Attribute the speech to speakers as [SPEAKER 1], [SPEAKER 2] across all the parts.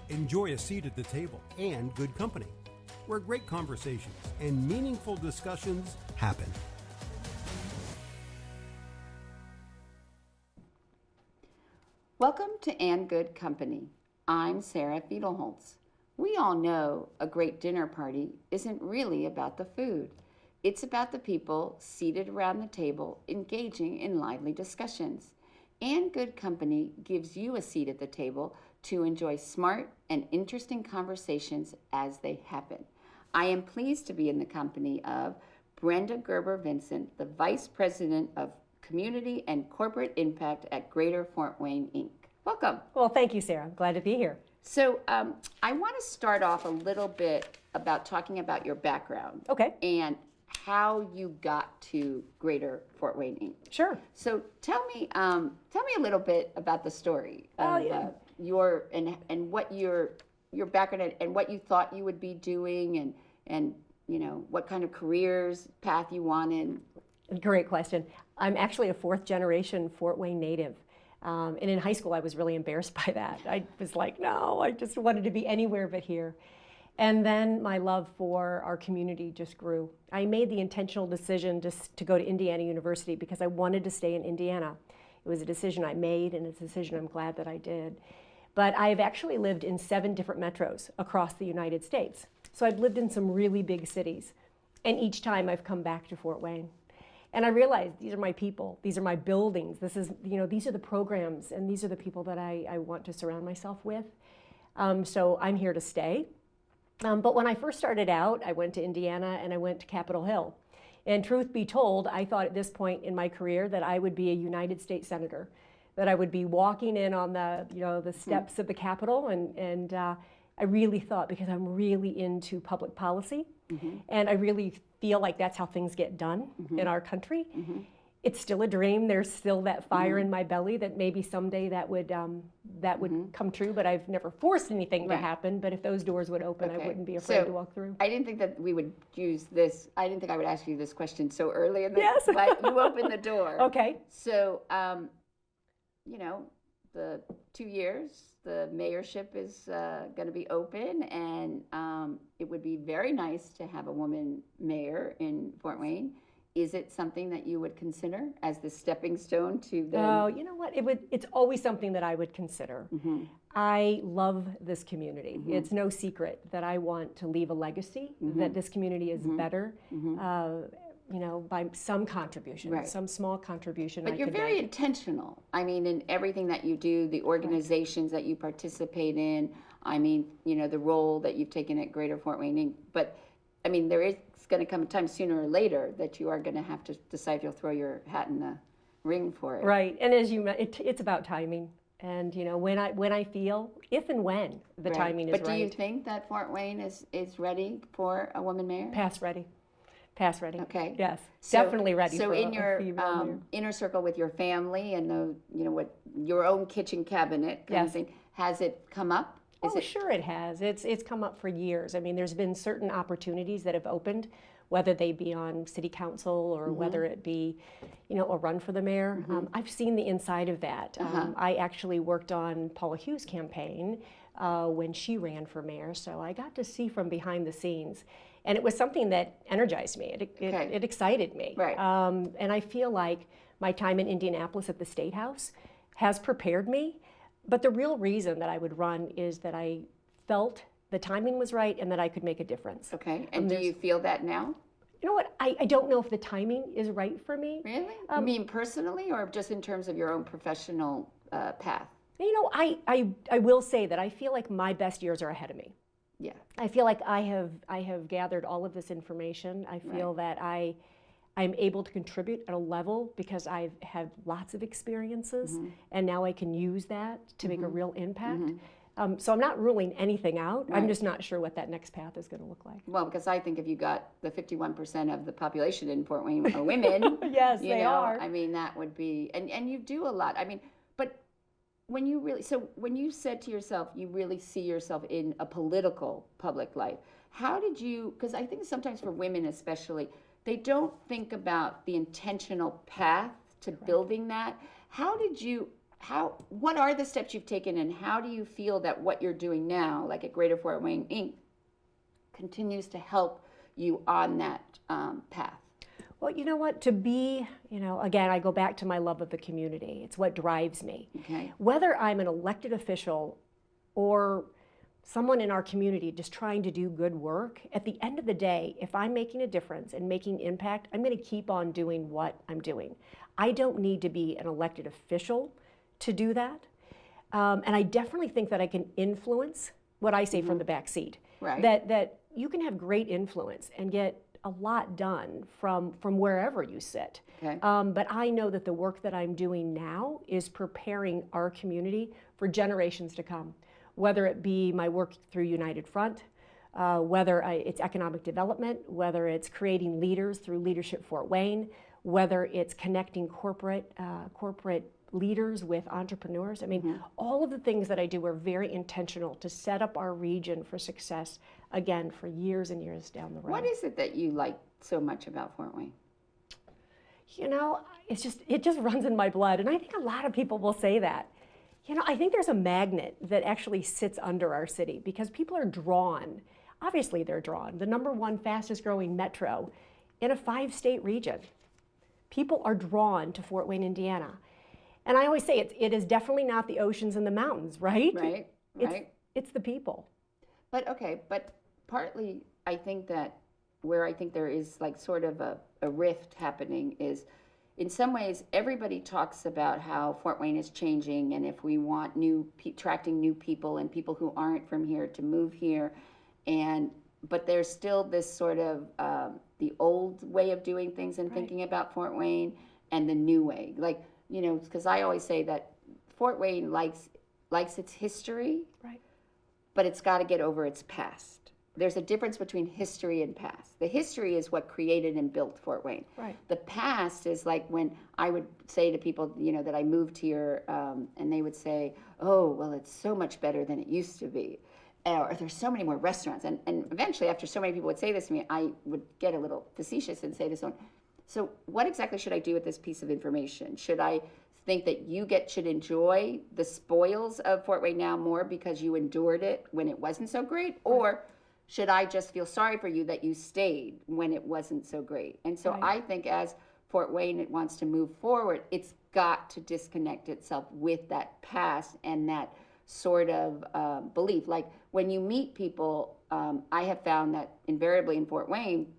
[SPEAKER 1] Enjoy a seat at the table and good company, where great conversations and meaningful discussions happen.
[SPEAKER 2] Welcome to And Good Company. I'm Sarah Fiedelholtz. We all know a great dinner party isn't really about the food. It's about the people seated around the table engaging in lively discussions. And Good Company gives you a seat at the table to enjoy smart and interesting conversations as they happen. I am pleased to be in the company of Brenda Vincent, the Vice President of Community and Corporate Impact at Greater Fort Wayne, Inc. Welcome.
[SPEAKER 3] Well, thank you, Sarah. I'm glad to be here.
[SPEAKER 2] So I want to start off a little bit about talking about your background.
[SPEAKER 3] Okay.
[SPEAKER 2] And how you got to Greater Fort Wayne, Inc.
[SPEAKER 3] Sure.
[SPEAKER 2] So tell me a little bit about the story of your and what your background and what you thought you would be doing and you know what kind of careers path you wanted.
[SPEAKER 3] Great question. I'm actually a fourth generation Fort Wayne native. And in high school, I was really embarrassed by that. I was like, no, I just wanted to be anywhere but here. And then my love for our community just grew. I made the intentional decision to go to Indiana University because I wanted to stay in Indiana. It was a decision I made, and it's a decision I'm glad that I did. But I've actually lived in 7 different metros across the United States. So I've lived in some really big cities. And each time I've come back to Fort Wayne. And I realized these are my people, these are my buildings, these are the programs, and these are the people that I want to surround myself with. So I'm here to stay. But when I first started out, I went to Indiana and I went to Capitol Hill. And truth be told, I thought at this point in my career that I would be a United States Senator, that I would be walking in on the steps of the Capitol, and I really thought, because I'm really into public policy, and I really feel like that's how things get done in our country. It's still a dream. There's still that fire in my belly that maybe someday that would come true, but I've never forced anything to happen. But if those doors would open, I wouldn't be afraid to walk through.
[SPEAKER 2] I didn't think that we would use this. I didn't think I would ask you this question so early in the but you opened the door.
[SPEAKER 3] Okay.
[SPEAKER 2] So, the 2 years, the mayorship is going to be open, and it would be very nice to have a woman mayor in Fort Wayne. Is it something that you would consider as the stepping stone to the...
[SPEAKER 3] Oh, you know what? It's always something that I would consider. I love this community. It's no secret that I want to leave a legacy, that this community is better, by some contribution, some small contribution.
[SPEAKER 2] But you're very intentional. I mean, in everything that you do, the organizations that you participate in, I mean, the role that you've taken at Greater Fort Wayne Inc. But, I mean, there is going to come a time sooner or later that you are going to have to decide you'll throw your hat in the ring for it.
[SPEAKER 3] Right, and as you mentioned, it's about timing. And when I feel, if and when the timing is right.
[SPEAKER 2] But do you think that Fort Wayne is ready for a woman mayor?
[SPEAKER 3] Past ready.
[SPEAKER 2] Okay.
[SPEAKER 3] Yes, definitely ready.
[SPEAKER 2] So
[SPEAKER 3] for
[SPEAKER 2] in your
[SPEAKER 3] mayor.
[SPEAKER 2] Inner circle with your family and what your own kitchen cabinet kind of thing, has it come up?
[SPEAKER 3] Sure it has. It's come up for years. I mean, there's been certain opportunities that have opened, whether they be on city council or whether it be, a run for the mayor. I've seen the inside of that. I actually worked on Paula Hughes' campaign when she ran for mayor, so I got to see from behind the scenes. And it was something that energized me. It excited me.
[SPEAKER 2] Right.
[SPEAKER 3] And I feel like my time in Indianapolis at the State House has prepared me. But the real reason that I would run is that I felt the timing was right and that I could make a difference.
[SPEAKER 2] Okay. And do you feel that now?
[SPEAKER 3] You know what? I don't know if the timing is right for me.
[SPEAKER 2] Really? You mean personally, or just in terms of your own professional path?
[SPEAKER 3] I will say that I feel like my best years are ahead of me.
[SPEAKER 2] Yeah.
[SPEAKER 3] I feel like I have gathered all of this information. I feel that I'm able to contribute at a level because I've had lots of experiences, and now I can use that to make a real impact. So I'm not ruling anything out. I'm just not sure what that next path is going to look like.
[SPEAKER 2] Well, because I think if you got the 51% of the population in Fort Wayne are women,
[SPEAKER 3] yes, they are.
[SPEAKER 2] I mean, that would be, and you do a lot. I mean, but when you said to yourself, you really see yourself in a political public life, how did you, because I think sometimes for women especially, they don't think about the intentional path to building that. How did you what are the steps you've taken, and how do you feel that what you're doing now, like at Greater Fort Wayne Inc., continues to help you on that path?
[SPEAKER 3] Well, you know what, to be, again, I go back to my love of the community. It's what drives me.
[SPEAKER 2] Okay.
[SPEAKER 3] Whether I'm an elected official or someone in our community just trying to do good work, at the end of the day, if I'm making a difference and making impact, I'm going to keep on doing what I'm doing. I don't need to be an elected official to do that. And I definitely think that I can influence what I say from the back seat.
[SPEAKER 2] Right.
[SPEAKER 3] That you can have great influence and get a lot done from wherever you sit.
[SPEAKER 2] Okay.
[SPEAKER 3] But I know that the work that I'm doing now is preparing our community for generations to come, whether it be my work through United Front, whether it's economic development, whether it's creating leaders through Leadership Fort Wayne, whether it's connecting corporate leaders with entrepreneurs. I mean, all of the things that I do are very intentional to set up our region for success, again, for years and years down the road.
[SPEAKER 2] What is it that you like so much about Fort Wayne?
[SPEAKER 3] It just runs in my blood, and I think a lot of people will say that. I think there's a magnet that actually sits under our city because people are drawn. Obviously, they're drawn. The #1 fastest growing metro in a 5-state region. People are drawn to Fort Wayne, Indiana. And I always say it is definitely not the oceans and the mountains, right?
[SPEAKER 2] Right.
[SPEAKER 3] It's the people.
[SPEAKER 2] But partly I think that where I think there is like sort of a rift happening is, in some ways, everybody talks about how Fort Wayne is changing, and if we want attracting new people and people who aren't from here to move here, but there's still this sort of the old way of doing things and thinking about Fort Wayne, and the new way, because I always say that Fort Wayne likes its history,
[SPEAKER 3] right,
[SPEAKER 2] but it's got to get over its past. There's a difference between history and past. The history is what created and built Fort Wayne.
[SPEAKER 3] Right.
[SPEAKER 2] The past is like when I would say to people, that I moved here, and they would say, "Oh, well, it's so much better than it used to be," or "There's so many more restaurants." And eventually, after so many people would say this to me, I would get a little facetious and say to someone, "So what exactly should I do with this piece of information? Should I think that you should enjoy the spoils of Fort Wayne now more because you endured it when it wasn't so great, or should I just feel sorry for you that you stayed when it wasn't so great?" And so I think as Fort Wayne wants to move forward, it's got to disconnect itself with that past and that sort of belief. Like when you meet people, I have found that invariably in Fort Wayne,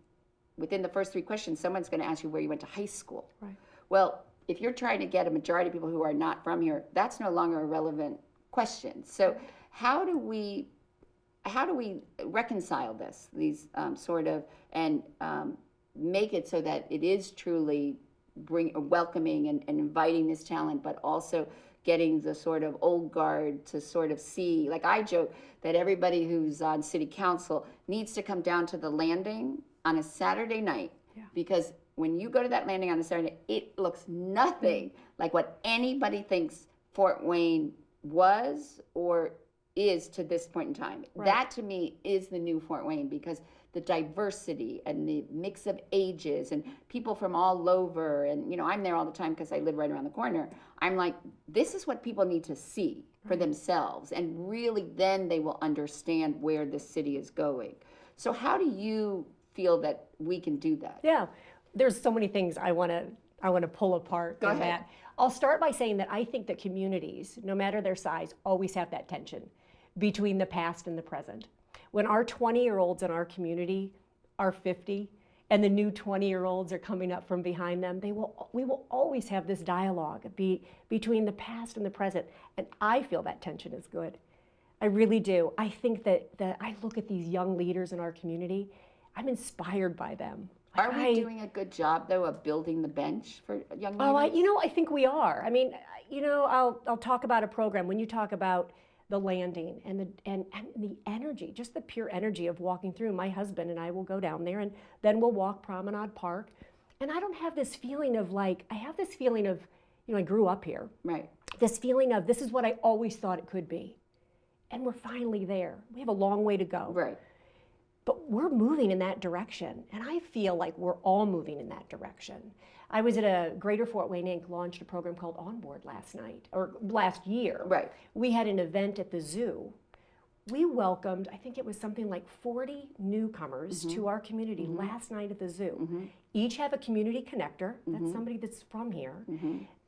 [SPEAKER 2] within the first 3 questions, someone's going to ask you where you went to high school.
[SPEAKER 3] Right.
[SPEAKER 2] Well, if you're trying to get a majority of people who are not from here, that's no longer a relevant question. So how do we reconcile these sort of, and make it so that it is truly welcoming and inviting this talent, but also getting the sort of old guard to sort of see, like I joke that everybody who's on city council needs to come down to the landing on a Saturday night, because when you go to that landing on a Saturday, it looks nothing like what anybody thinks Fort Wayne was or is to this point in time.
[SPEAKER 3] Right.
[SPEAKER 2] That to me is the new Fort Wayne, because the diversity and the mix of ages and people from all over, and I'm there all the time because I live right around the corner. I'm like, this is what people need to see for themselves, and really then they will understand where the city is going. So how do you feel that we can do that?
[SPEAKER 3] Yeah, there's so many things I want to pull apart in that. I'll start by saying that I think that communities, no matter their size, always have that tension between the past and the present. When our 20-year-olds in our community are 50 and the new 20-year-olds are coming up from behind them, we will always have this dialogue between the past and the present. And I feel that tension is good. I really do. I think that I look at these young leaders in our community, I'm inspired by them.
[SPEAKER 2] Are we doing a good job, though, of building the bench for young leaders?
[SPEAKER 3] I think we are. I mean, I'll talk about a program. When you talk about the landing and the energy, just the pure energy of walking through, my husband and I will go down there, and then we'll walk Promenade Park. And I don't have this feeling of I have this feeling of, I grew up here.
[SPEAKER 2] Right.
[SPEAKER 3] This feeling of this is what I always thought it could be. And we're finally there. We have a long way to go.
[SPEAKER 2] Right.
[SPEAKER 3] But we're moving in that direction, and I feel like we're all moving in that direction. I was at a Greater Fort Wayne Inc. launched a program called Onboard last year.
[SPEAKER 2] Right.
[SPEAKER 3] We had an event at the zoo. We welcomed, I think it was something like 40 newcomers to our community last night at the zoo. Each have a community connector, that's somebody that's from here,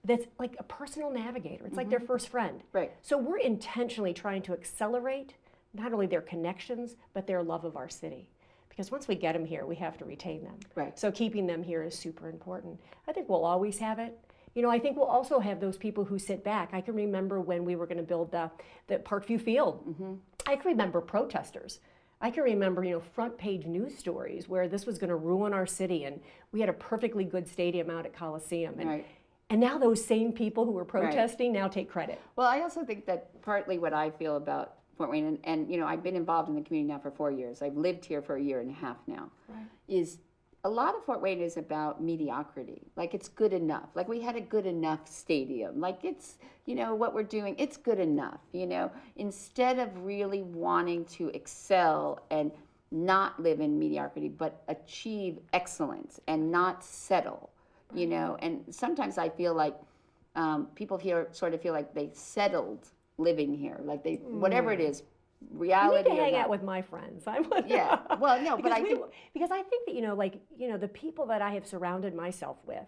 [SPEAKER 3] that's like a personal navigator. It's like their first friend.
[SPEAKER 2] Right.
[SPEAKER 3] So we're intentionally trying to accelerate not only their connections, but their love of our city. Because once we get them here, we have to retain them.
[SPEAKER 2] Right.
[SPEAKER 3] So keeping them here is super important. I think we'll always have it. You know, I think we'll also have those people who sit back. I can remember when we were going to build the Parkview Field. I can remember protesters. I can remember, you know, front page news stories where this was going to ruin our city, and we had a perfectly good stadium out at Coliseum. And, and now those same people who were protesting now take credit.
[SPEAKER 2] Well, I also think that partly what I feel about Fort Wayne, and you know, I've been involved in the community now for 4 years. I've lived here for a year and a half now. Is a lot of Fort Wayne is about mediocrity. Like, it's good enough. Like, we had a good enough stadium. Like, it's, you know, what we're doing, it's good enough, you know, instead of really wanting to excel and not live in mediocrity, but achieve excellence and not settle, you know. And sometimes I feel like people here sort of feel like they settled living here, like they, whatever it is, reality.
[SPEAKER 3] You need to hang out with my friends.
[SPEAKER 2] Yeah. Well, no, but
[SPEAKER 3] because I think that, you know, like, you know, the people that I have surrounded myself with,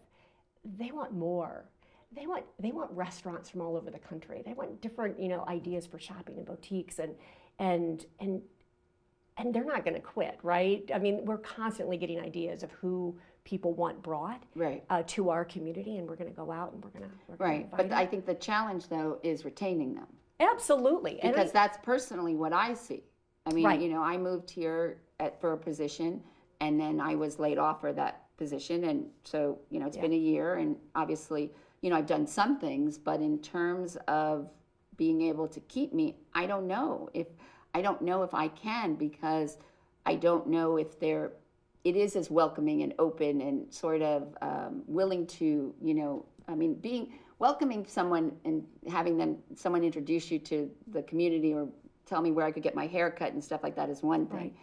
[SPEAKER 3] they want more. They want restaurants from all over the country. They want different, you know, ideas for shopping and boutiques, and they're not going to quit, right? I mean, we're constantly getting ideas of who people want brought to our community, and we're going to go out and we're going to
[SPEAKER 2] But I think the challenge, though, is retaining them.
[SPEAKER 3] Absolutely.
[SPEAKER 2] Because that's personally what I see. I mean, you know, I moved here for a position, and then I was laid off for that position. And so, you know, it's been a year, and obviously, you know, I've done some things, but in terms of being able to keep me, I don't know if I can, because I don't know if it is as welcoming and open and sort of willing to, you know, I mean, welcoming someone and having someone introduce you to the community or tell me where I could get my hair cut and stuff like that is one thing.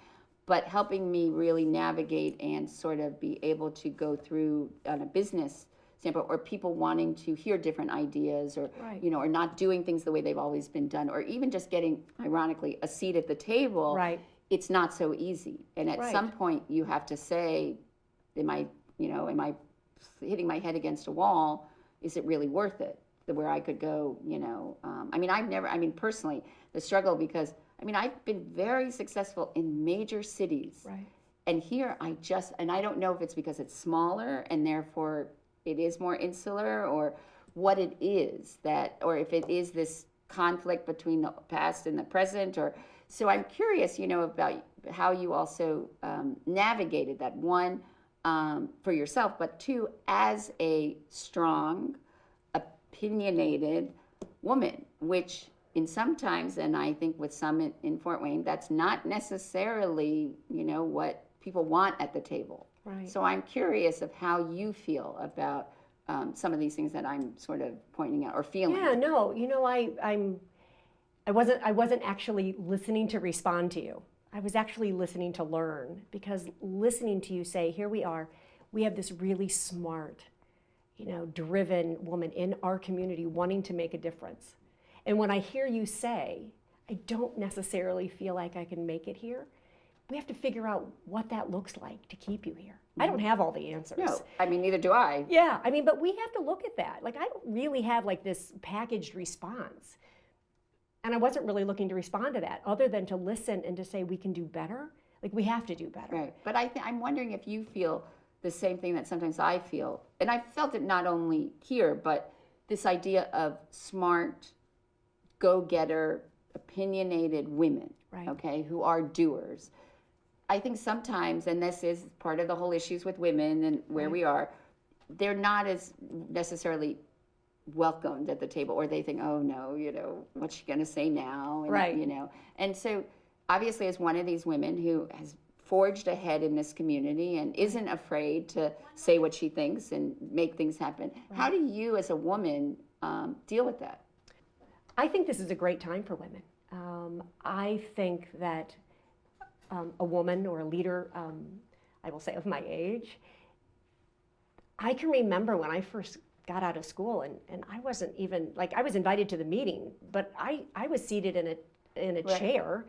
[SPEAKER 2] But helping me really navigate and sort of be able to go through on a business standpoint, or people wanting to hear different ideas, or you know, or not doing things the way they've always been done, or even just getting, ironically, a seat at the table. It's not so easy. And at some point you have to say, am I hitting my head against a wall? Is it really worth it? Where I could go, you know, personally, the struggle, because, I mean, I've been very successful in major cities. And here and I don't know if it's because it's smaller and therefore it is more insular, or what it is or if it is this conflict between the past and the present, so I'm curious, you know, about how you also navigated that, one, for yourself, but two, as a strong, opinionated woman, which in sometimes, and I think with some in Fort Wayne, that's not necessarily, you know, what people want at the table. So I'm curious of how you feel about some of these things that I'm sort of pointing out or feeling.
[SPEAKER 3] Yeah, no, you know, I wasn't actually listening to respond to you. I was actually listening to learn, because listening to you say, here we are, we have this really smart, you know, driven woman in our community wanting to make a difference. And when I hear you say, I don't necessarily feel like I can make it here, we have to figure out what that looks like to keep you here. I don't have all the answers.
[SPEAKER 2] No, I mean, neither do I.
[SPEAKER 3] Yeah, I mean, but we have to look at that. Like, I don't really have like this packaged response. And I wasn't really looking to respond to that, other than to listen and to say we can do better. Like, we have to do better.
[SPEAKER 2] But I'm wondering if you feel the same thing that sometimes I feel. And I felt it not only here, but this idea of smart, go-getter, opinionated women, okay, who are doers. I think sometimes, and this is part of the whole issues with women and where we are, they're not as necessarily welcomed at the table, or they think, oh no, you know, what's she going to say now? And, you know, and so obviously, as one of these women who has forged ahead in this community and isn't afraid to say what she thinks and make things happen, how do you as a woman deal with that?
[SPEAKER 3] I think this is a great time for women. I think that a woman or a leader, I will say of my age, I can remember when I first got out of school, and I wasn't even, like, I was invited to the meeting, but I was seated in a chair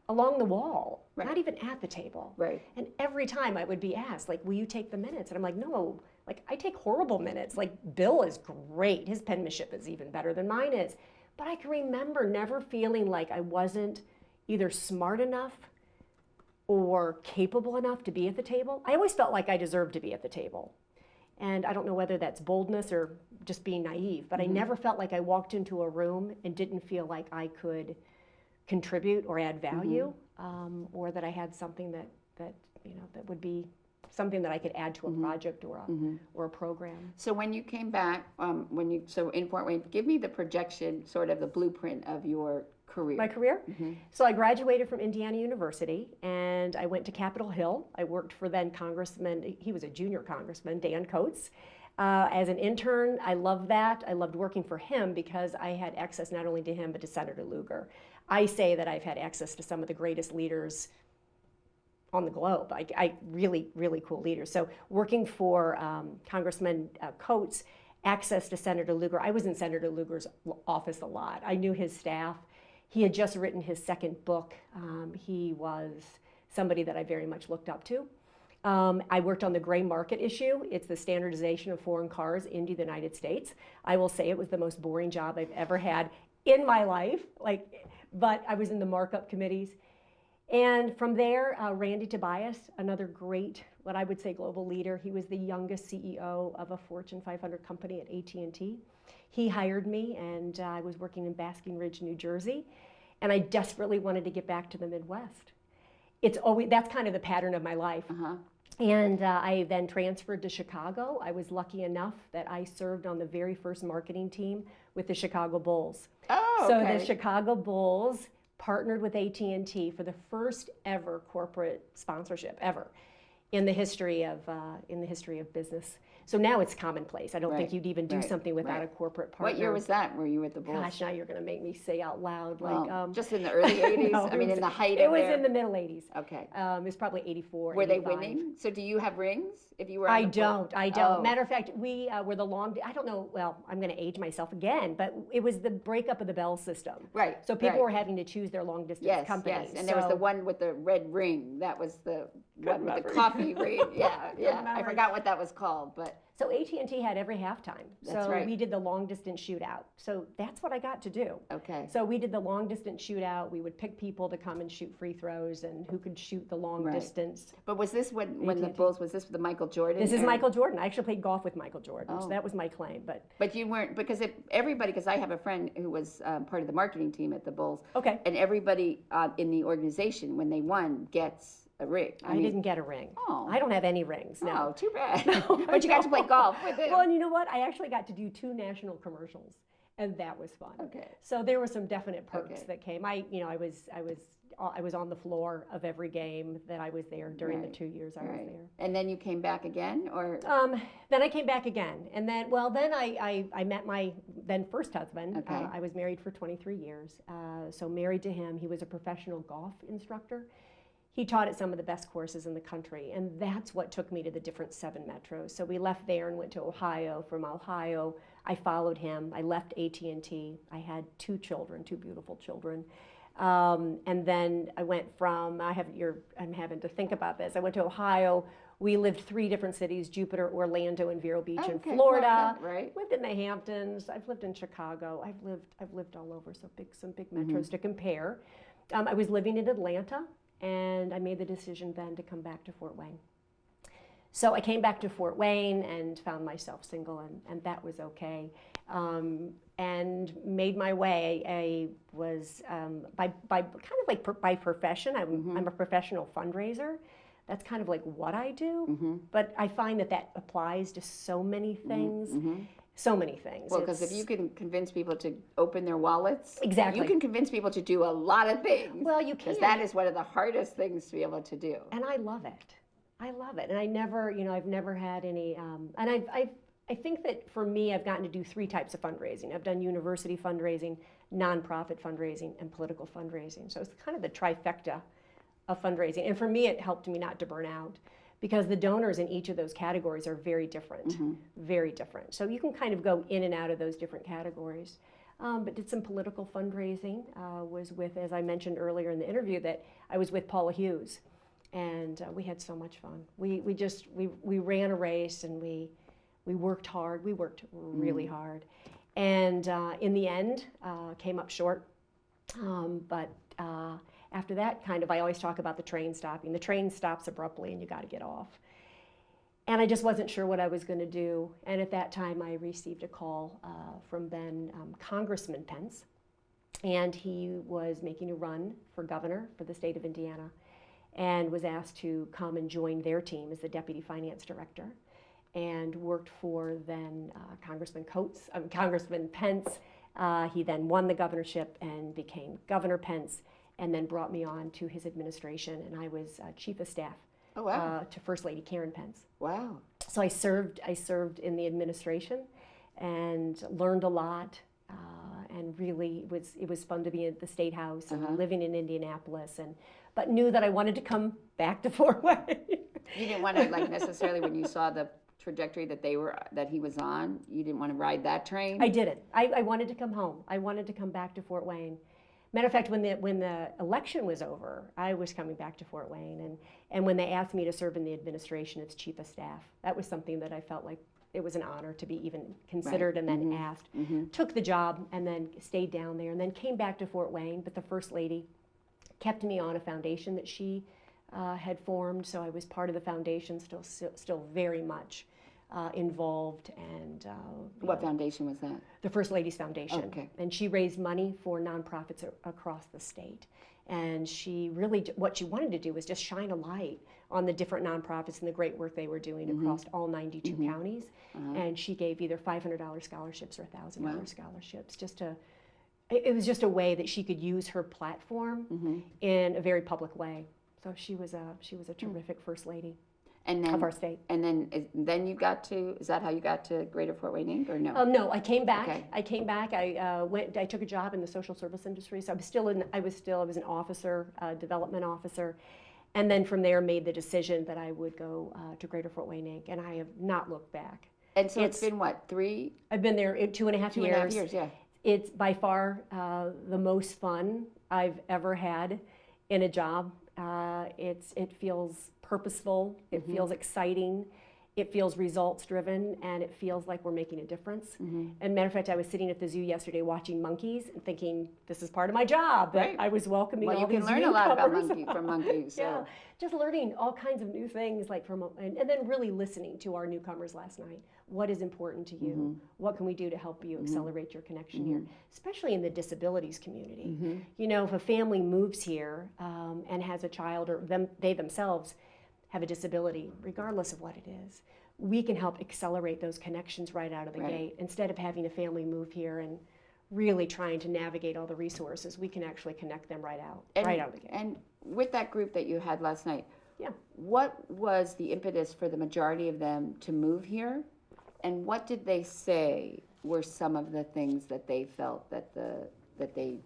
[SPEAKER 3] along the wall, not even at the table.
[SPEAKER 2] Right.
[SPEAKER 3] And every time I would be asked, like, will you take the minutes? And I'm like, no, like, I take horrible minutes. Like, Bill is great. His penmanship is even better than mine is. But I can remember never feeling like I wasn't either smart enough or capable enough to be at the table. I always felt like I deserved to be at the table. And I don't know whether that's boldness or just being naive, but I never felt like I walked into a room and didn't feel like I could contribute or add value, or that I had something that that would be something that I could add to a project or a program.
[SPEAKER 2] So when you came back, in Fort Wayne, give me the projection, sort of the blueprint of your career.
[SPEAKER 3] My career? So I graduated from Indiana University, and I went to Capitol Hill. I worked for then Congressman, he was a junior congressman, Dan Coates. As an intern, I loved that. I loved working for him because I had access not only to him, but to Senator Lugar. I say that I've had access to some of the greatest leaders on the globe. I really, really cool leaders. So working for Congressman Coates, access to Senator Lugar. I was in Senator Lugar's office a lot. I knew his staff. He had just written his second book. He was somebody that I very much looked up to. I worked on the gray market issue. It's the standardization of foreign cars into the United States. I will say it was the most boring job I've ever had in my life, but I was in the markup committees. And from there, Randy Tobias, another great, what I would say, global leader. He was the youngest CEO of a Fortune 500 company at AT&T. He hired me, and I was working in Basking Ridge, New Jersey, and I desperately wanted to get back to the Midwest. That's kind of the pattern of my life. And I then transferred to Chicago. I was lucky enough that I served on the very first marketing team with the Chicago Bulls.
[SPEAKER 2] Oh,
[SPEAKER 3] so
[SPEAKER 2] okay.
[SPEAKER 3] The Chicago Bulls partnered with AT&T for the first ever corporate sponsorship ever in the history of business. So now it's commonplace. I don't think you'd even do something without a corporate partner.
[SPEAKER 2] What year was that? Were you at the Bulls?
[SPEAKER 3] Gosh, now you're going to make me say out loud.
[SPEAKER 2] Just in the early 80s?
[SPEAKER 3] No,
[SPEAKER 2] in the height of
[SPEAKER 3] it was in the middle 80s.
[SPEAKER 2] Okay.
[SPEAKER 3] It was probably 84,
[SPEAKER 2] Were
[SPEAKER 3] 85.
[SPEAKER 2] they winning? So do you have rings if you were on
[SPEAKER 3] I
[SPEAKER 2] the
[SPEAKER 3] don't.
[SPEAKER 2] Oh.
[SPEAKER 3] Matter of fact, we were I don't know, well, I'm going to age myself again, but it was the breakup of the Bell system.
[SPEAKER 2] Right.
[SPEAKER 3] So people were having to choose their long distance companies.
[SPEAKER 2] Yes, and there was the one with the red ring. That was the one with the coffee ring. Yeah. I forgot what that was called, but.
[SPEAKER 3] So AT&T had every halftime.
[SPEAKER 2] That's
[SPEAKER 3] so
[SPEAKER 2] right.
[SPEAKER 3] we did the long distance shootout. So that's what I got to do.
[SPEAKER 2] Okay.
[SPEAKER 3] So we did the long distance shootout. We would pick people to come and shoot free throws and who could shoot the long distance.
[SPEAKER 2] But was this when the Bulls, was this the Michael Jordan?
[SPEAKER 3] This is Michael Jordan. I actually played golf with Michael Jordan.
[SPEAKER 2] Oh.
[SPEAKER 3] So that was my claim.
[SPEAKER 2] But you weren't, because because I have a friend who was part of the marketing team at the Bulls.
[SPEAKER 3] Okay.
[SPEAKER 2] And everybody in the organization, when they won, gets a ring.
[SPEAKER 3] I didn't get a ring.
[SPEAKER 2] Oh.
[SPEAKER 3] I don't have any rings, no.
[SPEAKER 2] Oh, too bad.
[SPEAKER 3] No,
[SPEAKER 2] but you got to play golf with him.
[SPEAKER 3] Well, and you know what? I actually got to do 2 national commercials, and that was fun.
[SPEAKER 2] Okay.
[SPEAKER 3] So there were some definite perks that came. I was on the floor of every game that I was there during the 2 years I was there.
[SPEAKER 2] And then you came back again, or?
[SPEAKER 3] Then I came back again, and then I met my then first husband.
[SPEAKER 2] Okay.
[SPEAKER 3] I was married for 23 years, so married to him. He was a professional golf instructor. He taught at some of the best courses in the country, and that's what took me to the different 7 metros. So we left there and went to Ohio. From Ohio, I followed him. I left AT&T. I had 2 children, 2 beautiful children. And then I went from, I'm having to think about this. I went to Ohio. We lived 3 different cities: Jupiter, Orlando, and Vero Beach in Florida.
[SPEAKER 2] Right.
[SPEAKER 3] Lived in the Hamptons. I've lived in Chicago. I've lived all over, so some big metros to compare. I was living in Atlanta, and I made the decision then to come back to Fort Wayne. So I came back to Fort Wayne and found myself single, and that was okay. And made my way. I was by profession. I'm a professional fundraiser. That's kind of like what I do. But I find that applies to so many things. So many things.
[SPEAKER 2] Well, because if you can convince people to open their wallets,
[SPEAKER 3] exactly,
[SPEAKER 2] you can convince people to do a lot of things.
[SPEAKER 3] Well, you can.
[SPEAKER 2] Because that is one of the hardest things to be able to do.
[SPEAKER 3] And I love it. And I never, I've never had any, and I think that for me, I've gotten to do 3 types of fundraising. I've done university fundraising, nonprofit fundraising, and political fundraising. So it's kind of the trifecta of fundraising. And for me, it helped me not to burn out, because the donors in each of those categories are very different, very different. So you can kind of go in and out of those different categories. But did some political fundraising, was with, as I mentioned earlier in the interview, that I was with Paula Hughes, and we had so much fun. We ran a race, and we worked hard. We worked really hard, and in the end, came up short. But after that, I always talk about the train stopping. The train stops abruptly, and you got to get off. And I just wasn't sure what I was going to do. And at that time, I received a call from then Congressman Pence, and he was making a run for governor for the state of Indiana, and was asked to come and join their team as the deputy finance director, and worked for then Congressman Pence. He then won the governorship and became Governor Pence, and then brought me on to his administration, and I was chief of staff.
[SPEAKER 2] Oh, wow.
[SPEAKER 3] To First Lady Karen Pence.
[SPEAKER 2] Wow.
[SPEAKER 3] So I served in the administration and learned a lot, and really it was fun to be at the State House and living in Indianapolis, but knew that I wanted to come back to Fort Wayne.
[SPEAKER 2] You didn't want to, necessarily when you saw the trajectory that he was on, you didn't want to ride that train?
[SPEAKER 3] I didn't. I wanted to come home. I wanted to come back to Fort Wayne. Matter of fact, when the election was over, I was coming back to Fort Wayne, and when they asked me to serve in the administration as chief of staff, that was something that I felt like it was an honor to be even considered, and then asked. Took the job, and then stayed down there, and then came back to Fort Wayne. But the First Lady kept me on a foundation that she had formed, so I was part of the foundation, still very much involved. And
[SPEAKER 2] what foundation was that?
[SPEAKER 3] The First Lady's Foundation.
[SPEAKER 2] Okay.
[SPEAKER 3] And she raised money for nonprofits across the state. And what she wanted to do was just shine a light on the different nonprofits and the great work they were doing across all 92 counties. And she gave either $500 scholarships or $1,000 scholarships. It was just a way that she could use her platform in a very public way. So she was a terrific First Lady.
[SPEAKER 2] And then,
[SPEAKER 3] of our state.
[SPEAKER 2] And then you got to, is that how you got to Greater Fort Wayne Inc. or no?
[SPEAKER 3] No, I came back.
[SPEAKER 2] Okay.
[SPEAKER 3] I came back. I took a job in the social service industry. So I was an officer, development officer. And then from there made the decision that I would go to Greater Fort Wayne Inc. And I have not looked back.
[SPEAKER 2] And so it's been what, 3?
[SPEAKER 3] I've been there 2.5 years.
[SPEAKER 2] 2.5 years, yeah.
[SPEAKER 3] It's by far the most fun I've ever had in a job. It feels purposeful, it feels exciting, it feels results driven, and it feels like we're making a difference. And matter of fact, I was sitting at the zoo yesterday watching monkeys and thinking, this is part of my job, that
[SPEAKER 2] Right.
[SPEAKER 3] I was welcoming all these newcomers.
[SPEAKER 2] Well, you can learn a lot about from monkeys. So.
[SPEAKER 3] Yeah, just learning all kinds of new things, and then really listening to our newcomers last night. What is important to you? What can we do to help you accelerate your connection here, especially in the disabilities community? You know, if a family moves here and has a child, or they themselves have a disability, regardless of what it is, we can help accelerate those connections right out of the gate. Instead of having a family move here and really trying to navigate all the resources, we can actually connect them right out of the gate.
[SPEAKER 2] And with that group that you had last night,
[SPEAKER 3] Yeah.
[SPEAKER 2] what was the impetus for the majority of them to move here? And what did they say were some of the things that they felt that they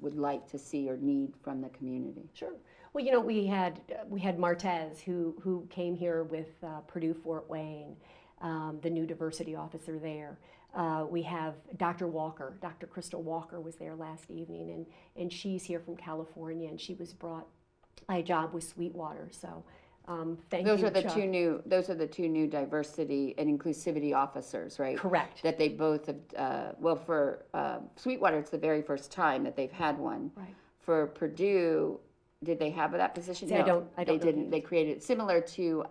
[SPEAKER 2] would like to see or need from the community?
[SPEAKER 3] Sure. Well, you know, we had Martez who came here with Purdue Fort Wayne, the new diversity officer there. We have Dr. Walker. Dr. Crystal Walker was there last evening, and she's here from California, and she was brought by a job with Sweetwater. So thank you,
[SPEAKER 2] Those are the
[SPEAKER 3] Chuck.
[SPEAKER 2] Those are the two new diversity and inclusivity officers, right?
[SPEAKER 3] Correct.
[SPEAKER 2] That they both have. Well, for Sweetwater, it's the very first time that they've had one.
[SPEAKER 3] Right.
[SPEAKER 2] For Purdue, did they have that position?
[SPEAKER 3] See,
[SPEAKER 2] no,
[SPEAKER 3] I don't
[SPEAKER 2] they
[SPEAKER 3] know
[SPEAKER 2] didn't.
[SPEAKER 3] the
[SPEAKER 2] They created it similar to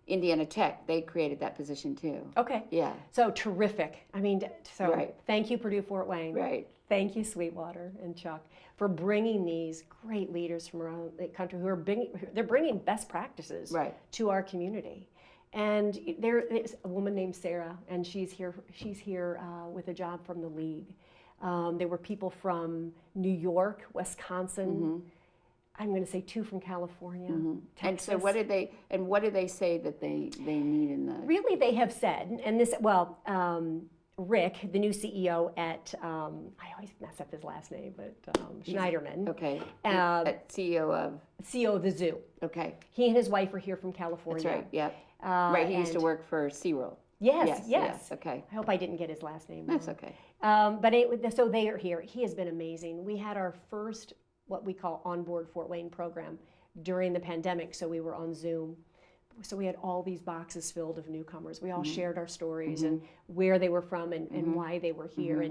[SPEAKER 2] Indiana Tech. They created that position too.
[SPEAKER 3] Okay.
[SPEAKER 2] Yeah.
[SPEAKER 3] So terrific. I mean, so
[SPEAKER 2] Right.
[SPEAKER 3] Thank you, Purdue Fort Wayne.
[SPEAKER 2] Right.
[SPEAKER 3] Thank you, Sweetwater and Chuck, for bringing these great leaders from around the country who are bringing best practices
[SPEAKER 2] Right.
[SPEAKER 3] to our community. And there's a woman named Sarah, and she's here with a job from the league. There were people from New York, Wisconsin. I'm going to say 2 from California, Texas.
[SPEAKER 2] And so what did they say that they need in the?
[SPEAKER 3] Really, they have said, and this, Rick, the new CEO at, I always mess up his last name, but Schneiderman.
[SPEAKER 2] Okay. CEO of?
[SPEAKER 3] CEO of the zoo.
[SPEAKER 2] Okay.
[SPEAKER 3] He and his wife are here from California.
[SPEAKER 2] That's right, yep. Right, he used to work for SeaWorld.
[SPEAKER 3] Yes.
[SPEAKER 2] Okay.
[SPEAKER 3] I hope I didn't get his last name
[SPEAKER 2] That's
[SPEAKER 3] wrong.
[SPEAKER 2] okay.
[SPEAKER 3] So they are here. He has been amazing. We had our first, what we call onboard Fort Wayne program during the pandemic, so we were on Zoom. So we had all these boxes filled of newcomers. We all shared our stories and where they were from and why they were here.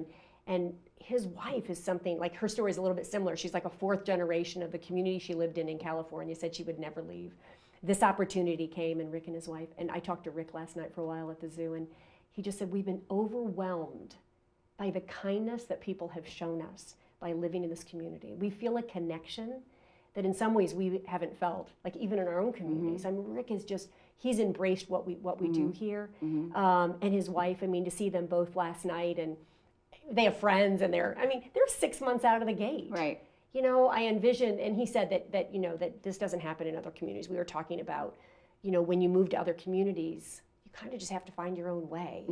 [SPEAKER 3] And his wife is something, like her story is a little bit similar. She's like a fourth generation of the community she lived in California, said she would never leave. This opportunity came, and Rick and his wife, and I talked to Rick last night for a while at the zoo, and he just said, we've been overwhelmed by the kindness that people have shown us by living in this community. We feel a connection that in some ways we haven't felt, like even in our own communities. I mean, Rick is just, he's embraced what we do here. And his wife, I mean, to see them both last night, and they have friends, and they're 6 months out of the gate.
[SPEAKER 2] Right.
[SPEAKER 3] You know, I envisioned, and he said that you know, that this doesn't happen in other communities. We were talking about, you know, when you move to other communities, you kind of just have to find your own way.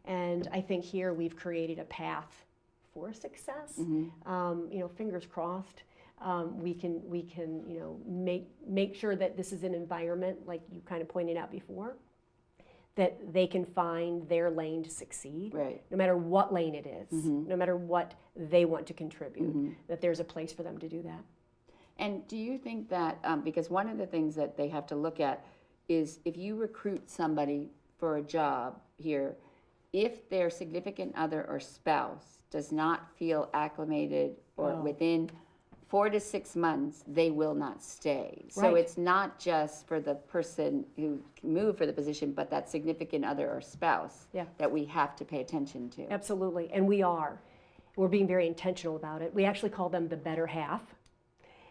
[SPEAKER 3] And I think here we've created a path for success. You know, fingers crossed. We can you know, make sure that this is an environment, like you kind of pointed out before, that they can find their lane to succeed,
[SPEAKER 2] right,
[SPEAKER 3] no matter what lane it is, no matter what they want to contribute, that there's a place for them to do that.
[SPEAKER 2] And do you think that, because one of the things that they have to look at is if you recruit somebody for a job here, if their significant other or spouse does not feel acclimated or within 4 to 6 months, they will not stay. So it's not just for the person who can move for the position, but that significant other or spouse that we have to pay attention to.
[SPEAKER 3] Absolutely, and we're being very intentional about it. We actually call them the better half.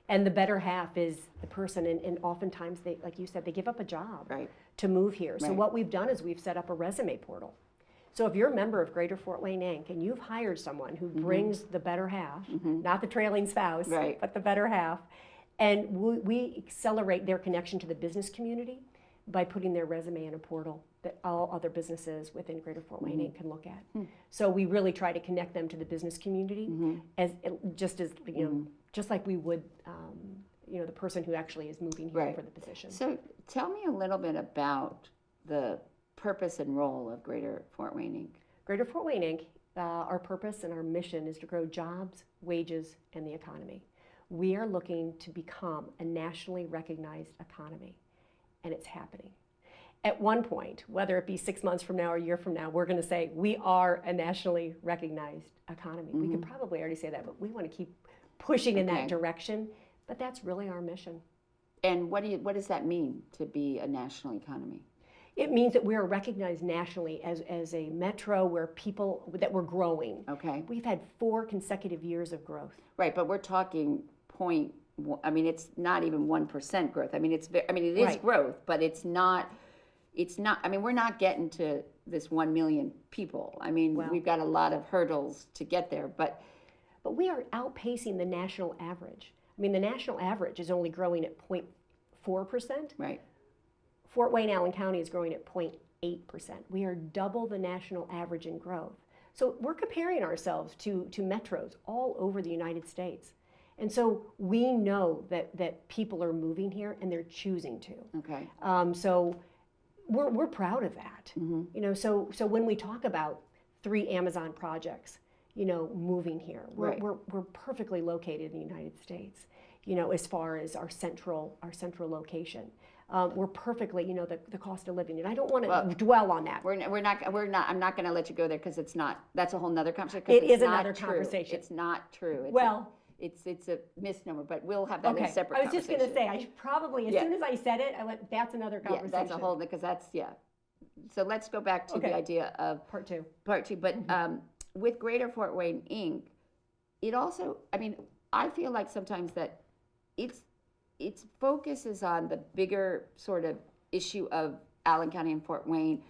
[SPEAKER 3] And the better half is the person, and oftentimes they, like you said, they give up a job to move here. So what we've done is we've set up a resume portal. So if you're a member of Greater Fort Wayne, Inc., and you've hired someone who brings the better half, not the trailing spouse, but the better half, and we accelerate their connection to the business community by putting their resume in a portal that all other businesses within Greater Fort Wayne Inc. can look at. So we really try to connect them to the business community as you know, just like we would you know, the person who actually is moving here for the position.
[SPEAKER 2] So tell me a little bit about the purpose and role of Greater Fort Wayne Inc.
[SPEAKER 3] Greater Fort Wayne Inc., our purpose and our mission is to grow jobs, wages, and the economy. We are looking to become a nationally recognized economy, and it's happening. At one point, whether it be 6 months from now or a year from now, we're going to say we are a nationally recognized economy. We could probably already say that, but we want to keep pushing in that direction. But that's really our mission.
[SPEAKER 2] And what does that mean to be a national economy?
[SPEAKER 3] It means that we are recognized nationally as a metro where that we're growing.
[SPEAKER 2] Okay.
[SPEAKER 3] We've had 4 consecutive years of growth.
[SPEAKER 2] Right, but we're talking it's not even 1% growth. It is growth, but it's not, we're not getting to this 1 million people. We've got a lot of hurdles to get there, but
[SPEAKER 3] we are outpacing the national average. The national average is only growing at 0.4%.
[SPEAKER 2] Right.
[SPEAKER 3] Fort Wayne, Allen County is growing at 0.8%. We are double the national average in growth. So we're comparing ourselves to metros all over the United States. And so we know that people are moving here and they're choosing to.
[SPEAKER 2] Okay.
[SPEAKER 3] So we're proud of that. You know, so when we talk about 3 Amazon projects, you know, moving here, we're perfectly located in the United States, you know, as far as our central location. We're perfectly, you know, the cost of living, and I don't want to dwell on that.
[SPEAKER 2] We're not. I'm not going to let you go there because it's not. That's a whole nother conversation.
[SPEAKER 3] It is another conversation.
[SPEAKER 2] It's not true. It's a misnomer, but we'll have that in a separate conversation.
[SPEAKER 3] I was just going to say, I should probably, as soon as I said it, I went, that's another conversation.
[SPEAKER 2] Yeah, that's a whole, because that's, So let's go back to the idea of
[SPEAKER 3] Part two.
[SPEAKER 2] But with Greater Fort Wayne Inc., it also, I feel like sometimes that its focus is on the bigger sort of issue of Allen County and Fort Wayne,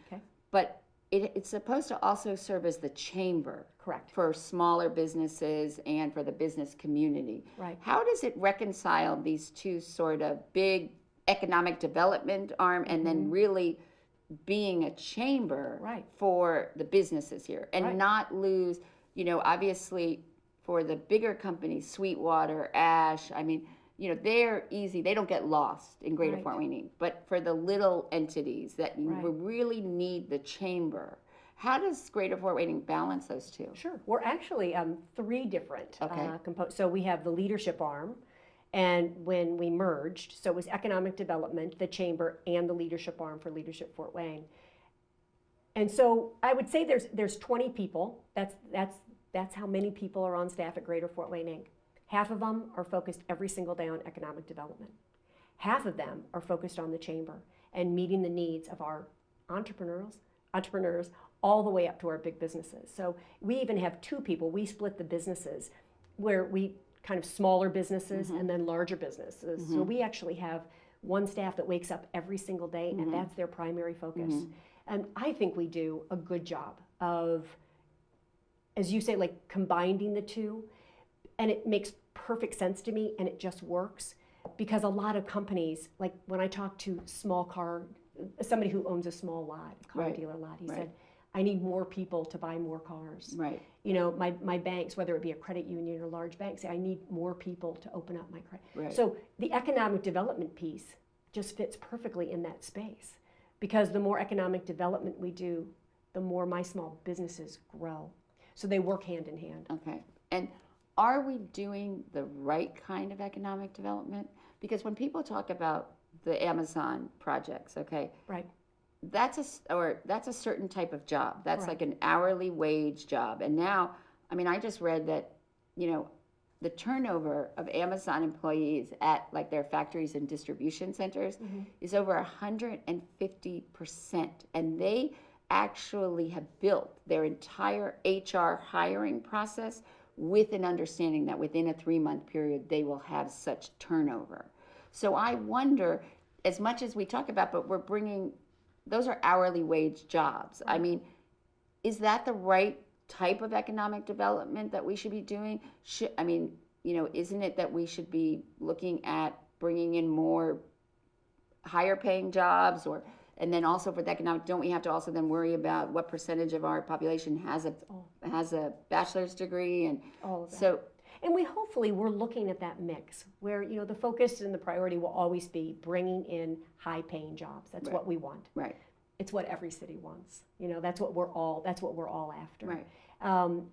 [SPEAKER 2] but it's supposed to also serve as the chamber.
[SPEAKER 3] Correct.
[SPEAKER 2] For smaller businesses and for the business community.
[SPEAKER 3] Right.
[SPEAKER 2] How does it reconcile these two sort of big economic development arm and then really being a chamber
[SPEAKER 3] Right.
[SPEAKER 2] for the businesses here and
[SPEAKER 3] Right.
[SPEAKER 2] not lose, obviously for the bigger companies, Sweetwater, Ash, I mean, they're easy. They don't get lost in Greater
[SPEAKER 3] Right.
[SPEAKER 2] Fort Wayne. But for the little entities that
[SPEAKER 3] Right.
[SPEAKER 2] really need the chamber, how does Greater Fort Wayne balance those two?
[SPEAKER 3] Sure. We're actually three different
[SPEAKER 2] Okay.
[SPEAKER 3] components. So we have the leadership arm, and when we merged, so it was economic development, the chamber, and the leadership arm for Leadership Fort Wayne. And so I would say there's 20 people. That's how many people are on staff at Greater Fort Wayne Inc. Half of them are focused every single day on economic development. Half of them are focused on the chamber and meeting the needs of our entrepreneurs all the way up to our big businesses. So we even have two people. We split the businesses where we kind of smaller businesses and then larger businesses. So we actually have one staff that wakes up every single day and that's their primary focus. And I think we do a good job of, as you say, like combining the two. And it makes perfect sense to me and it just works because a lot of companies, like when I talk to somebody who owns a small lot, car
[SPEAKER 2] Right.
[SPEAKER 3] dealer lot, he
[SPEAKER 2] Right.
[SPEAKER 3] said, I need more people to buy more cars.
[SPEAKER 2] Right.
[SPEAKER 3] My banks, whether it be a credit union or large banks, say I need more people to open up my credit.
[SPEAKER 2] Right.
[SPEAKER 3] So the economic development piece just fits perfectly in that space because the more economic development we do, the more my small businesses grow. So they work hand in hand.
[SPEAKER 2] Okay. And are we doing the right kind of economic development? Because when people talk about the Amazon projects, okay,
[SPEAKER 3] Right.
[SPEAKER 2] that's a certain type of job. That's
[SPEAKER 3] Right.
[SPEAKER 2] like an hourly wage job. And now, I mean, I just read that, the turnover of Amazon employees at like their factories and distribution centers is over 150%. And they actually have built their entire HR hiring process with an understanding that within a 3-month period, they will have such turnover. So I wonder, as much as we talk about, but those are hourly wage jobs. I mean, is that the right type of economic development that we should be doing? Isn't it that we should be looking at bringing in more higher paying jobs and then also for the economic, don't we have to also then worry about what percentage of our population has a bachelor's degree and
[SPEAKER 3] All of that.
[SPEAKER 2] so
[SPEAKER 3] And we're looking at that mix where, the focus and the priority will always be bringing in high paying jobs. That's
[SPEAKER 2] Right.
[SPEAKER 3] what we want.
[SPEAKER 2] right.
[SPEAKER 3] It's what every city wants. That's what we're all after.
[SPEAKER 2] Right.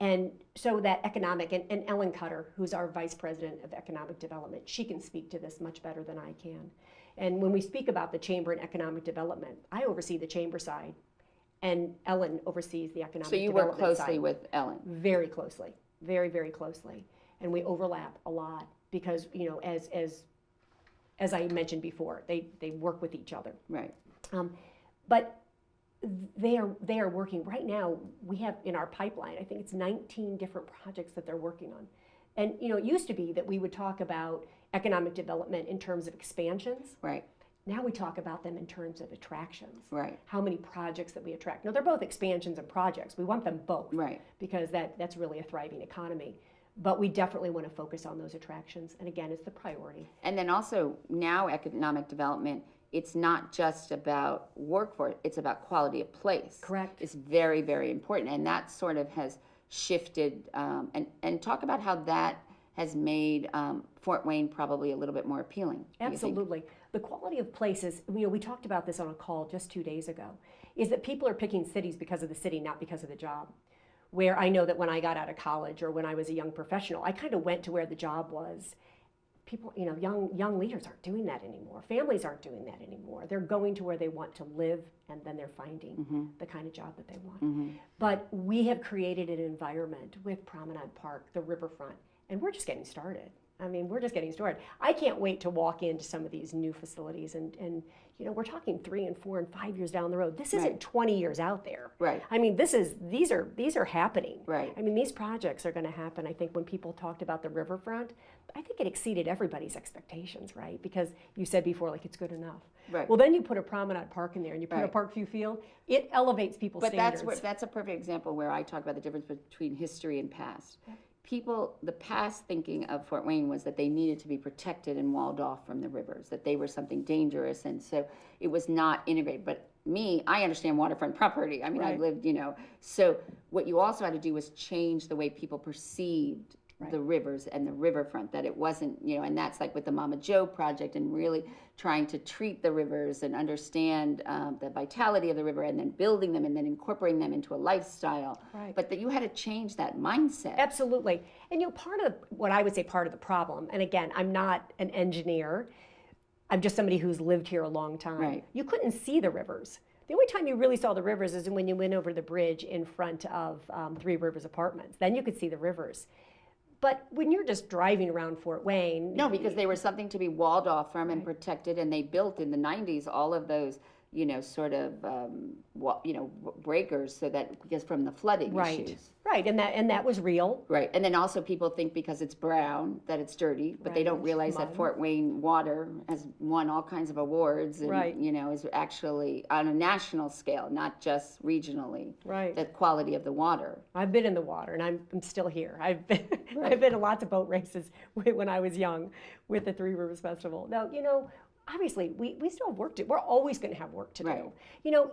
[SPEAKER 3] And so that economic, and Ellen Cutter, who's our Vice President of Economic Development, she can speak to this much better than I can. And when we speak about the Chamber and economic development, I oversee the Chamber side, and Ellen oversees the economic
[SPEAKER 2] So you
[SPEAKER 3] development
[SPEAKER 2] work closely
[SPEAKER 3] side.
[SPEAKER 2] with Ellen.
[SPEAKER 3] Very closely, very, very closely. And we overlap a lot because, as I mentioned before, they work with each other.
[SPEAKER 2] Right.
[SPEAKER 3] But they are working right now. We have in our pipeline, I think it's 19 different projects that they're working on. And it used to be that we would talk about economic development in terms of expansions.
[SPEAKER 2] Right.
[SPEAKER 3] Now we talk about them in terms of attractions.
[SPEAKER 2] Right.
[SPEAKER 3] How many projects that we attract. No, they're both expansions and projects. We want them both.
[SPEAKER 2] Right.
[SPEAKER 3] Because that's really a thriving economy. But we definitely want to focus on those attractions. And again, it's the priority.
[SPEAKER 2] And then also now economic development, it's not just about workforce, it's about quality of place.
[SPEAKER 3] Correct.
[SPEAKER 2] It's very, very important. And that sort of has shifted, and talk about how that has made Fort Wayne probably a little bit more appealing.
[SPEAKER 3] Absolutely. The quality of places, we talked about this on a call just 2 days ago, is that people are picking cities because of the city, not because of the job. Where I know that when I got out of college or when I was a young professional, I kind of went to where the job was. People, young leaders aren't doing that anymore. Families aren't doing that anymore. They're going to where they want to live, and then they're finding the kind of job that they want. But we have created an environment with Promenade Park, the riverfront, and we're just getting started. We're just getting started. I can't wait to walk into some of these new facilities and we're talking 3 and 4 and 5 years down the road. This isn't 20 years out there.
[SPEAKER 2] Right.
[SPEAKER 3] These are happening.
[SPEAKER 2] Right.
[SPEAKER 3] These projects are going to happen. I think when people talked about the riverfront, I think it exceeded everybody's expectations, right? Because you said before, like, it's good enough.
[SPEAKER 2] Right.
[SPEAKER 3] Well, then you put a Promenade Park in there and you put a
[SPEAKER 2] Right.
[SPEAKER 3] Parkview Field, it elevates people's standards.
[SPEAKER 2] But that's a perfect example where I talk about the difference between history and past. The past thinking of Fort Wayne was that they needed to be protected and walled off from the rivers, that they were something dangerous, and so it was not integrated. But me, I understand waterfront property. I mean, I've lived, so what you also had to do was change the way people perceived the rivers and the riverfront, that it wasn't, and that's like with the Mama Joe project and really trying to treat the rivers and understand the vitality of the river and then building them and then incorporating them into a lifestyle.
[SPEAKER 3] Right.
[SPEAKER 2] But that you had to change that mindset.
[SPEAKER 3] Absolutely. And part of what I would say part of the problem, and again, I'm not an engineer, I'm just somebody who's lived here a long time.
[SPEAKER 2] Right.
[SPEAKER 3] You couldn't see the rivers. The only time you really saw the rivers is when you went over the bridge in front of Three Rivers Apartments. Then you could see the rivers. But when you're just driving around Fort Wayne...
[SPEAKER 2] No, because they were something to be walled off from and protected, and they built in the 90s all of those, breakers, so that, because from the flooding issues.
[SPEAKER 3] Right, and that was real.
[SPEAKER 2] Right, and then also people think because it's brown that it's dirty, but they don't realize that Fort Wayne water has won all kinds of awards and, is actually on a national scale, not just regionally, the quality of the water.
[SPEAKER 3] I've been in the water, and I'm still here. I've been to lots of boat races when I was young with the Three Rivers Festival. Now, obviously, we still have work to do. We're always going to have work to do.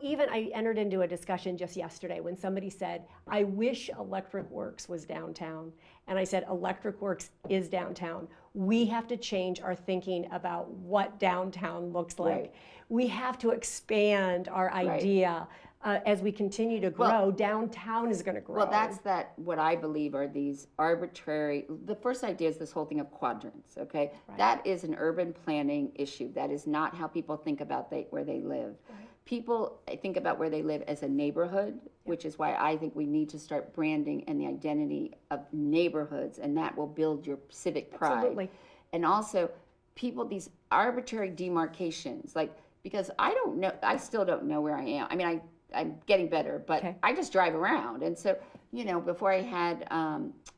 [SPEAKER 3] Even I entered into a discussion just yesterday when somebody said, I wish Electric Works was downtown. And I said, Electric Works is downtown. We have to change our thinking about what downtown looks like. We have to expand our idea. As we continue to grow, downtown is going to grow.
[SPEAKER 2] Well, that's what I believe are these arbitrary, the first idea is this whole thing of quadrants, okay? That is an urban planning issue. That is not how people think about where they live. People think about where they live as a neighborhood, which is why I think we need to start branding and the identity of neighborhoods, and that will build your civic pride.
[SPEAKER 3] Absolutely.
[SPEAKER 2] And also, these arbitrary demarcations, because I still don't know where I am. I mean, I'm getting better, but I just drive around. And so, before I had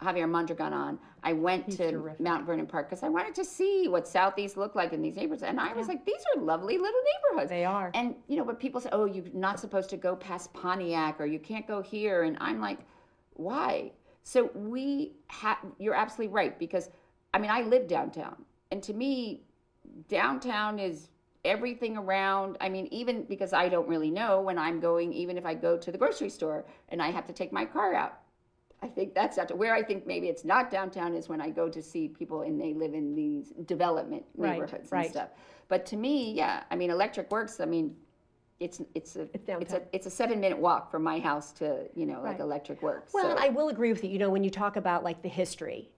[SPEAKER 2] Javier Mondragon on, I went to Mount Vernon Park because I wanted to see what Southeast looked like in these neighborhoods. And I was like, these are lovely little neighborhoods.
[SPEAKER 3] They are.
[SPEAKER 2] And, but people say, oh, you're not supposed to go past Pontiac or you can't go here. And I'm like, why? So you're absolutely right, because, I live downtown. And to me, downtown is everything around. Even because I don't really know when I'm going, even if I go to the grocery store and I have to take my car out. I think that's not where I think maybe it's not downtown is when I go to see people and they live in these development neighborhoods and stuff. But to me, Electric Works, it's a 7-minute walk from my house to, like Electric Works.
[SPEAKER 3] Well, I will agree with you, when you talk about the history,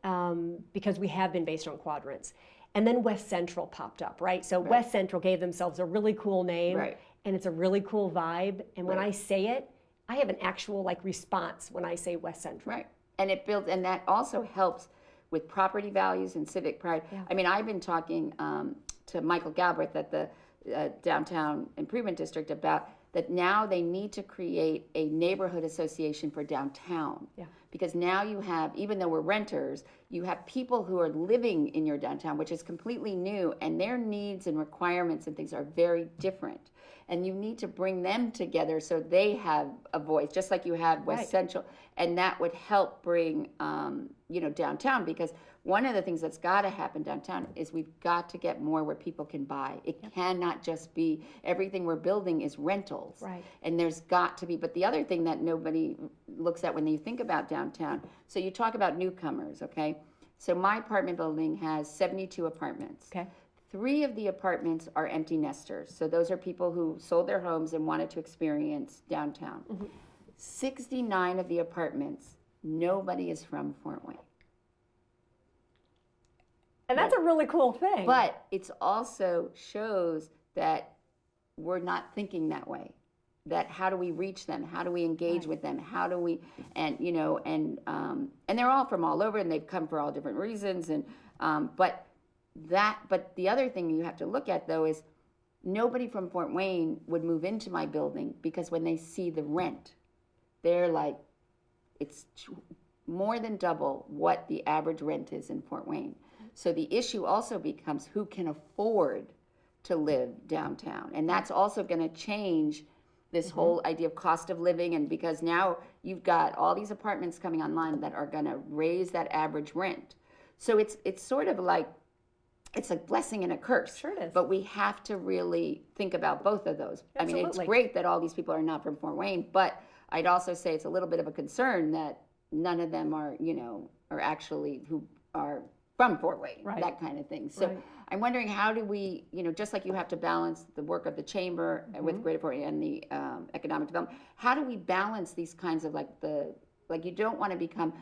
[SPEAKER 3] because we have been based on quadrants. And then West Central popped up, right? So West Central gave themselves a really cool name, and it's a really cool vibe. And when I say it, I have an actual response when I say West Central. Right,
[SPEAKER 2] and it builds, and that also helps with property values and civic pride. Yeah. I've been talking to Michael Galbraith at the Downtown Improvement District about that now they need to create a neighborhood association for downtown. Yeah. Because now you have, even though we're renters, you have people who are living in your downtown, which is completely new, and their needs and requirements and things are very different. And you need to bring them together so they have a voice, just like you had West Central. And that would help bring, downtown, because one of the things that's got to happen downtown is we've got to get more where people can buy. It cannot just be everything we're building is rentals. Right. And there's got to be, but the other thing that nobody looks at when you think about downtown, so you talk about newcomers, okay? So my apartment building has 72 apartments. Okay. 3 of the apartments are empty nesters. So those are people who sold their homes and wanted to experience downtown. Mm-hmm. 69 of the apartments, nobody is from Fort Wayne.
[SPEAKER 3] And that's a really cool thing.
[SPEAKER 2] But it also shows that we're not thinking that way. That how do we reach them? How do we engage with them? How do we, and they're all from all over, and they've come for all different reasons. And but the other thing you have to look at though is nobody from Fort Wayne would move into my building because when they see the rent, they're like, it's more than double what the average rent is in Fort Wayne. So the issue also becomes who can afford to live downtown. And that's also going to change this whole idea of cost of living. And because now you've got all these apartments coming online that are going to raise that average rent. So it's sort of like it's a blessing and a curse.
[SPEAKER 3] Sure it is.
[SPEAKER 2] But we have to really think about both of those. I mean, it's
[SPEAKER 3] Absolutely.
[SPEAKER 2] great that all these people are not from Fort Wayne, but I'd also say it's a little bit of a concern that none of them are, are actually who are from Fort Wayne,
[SPEAKER 3] Right.
[SPEAKER 2] that kind of thing. So
[SPEAKER 3] Right.
[SPEAKER 2] I'm wondering, how do we, just like you have to balance the work of the chamber with Greater Fort Wayne and the economic development, how do we balance these kinds of you don't want to become,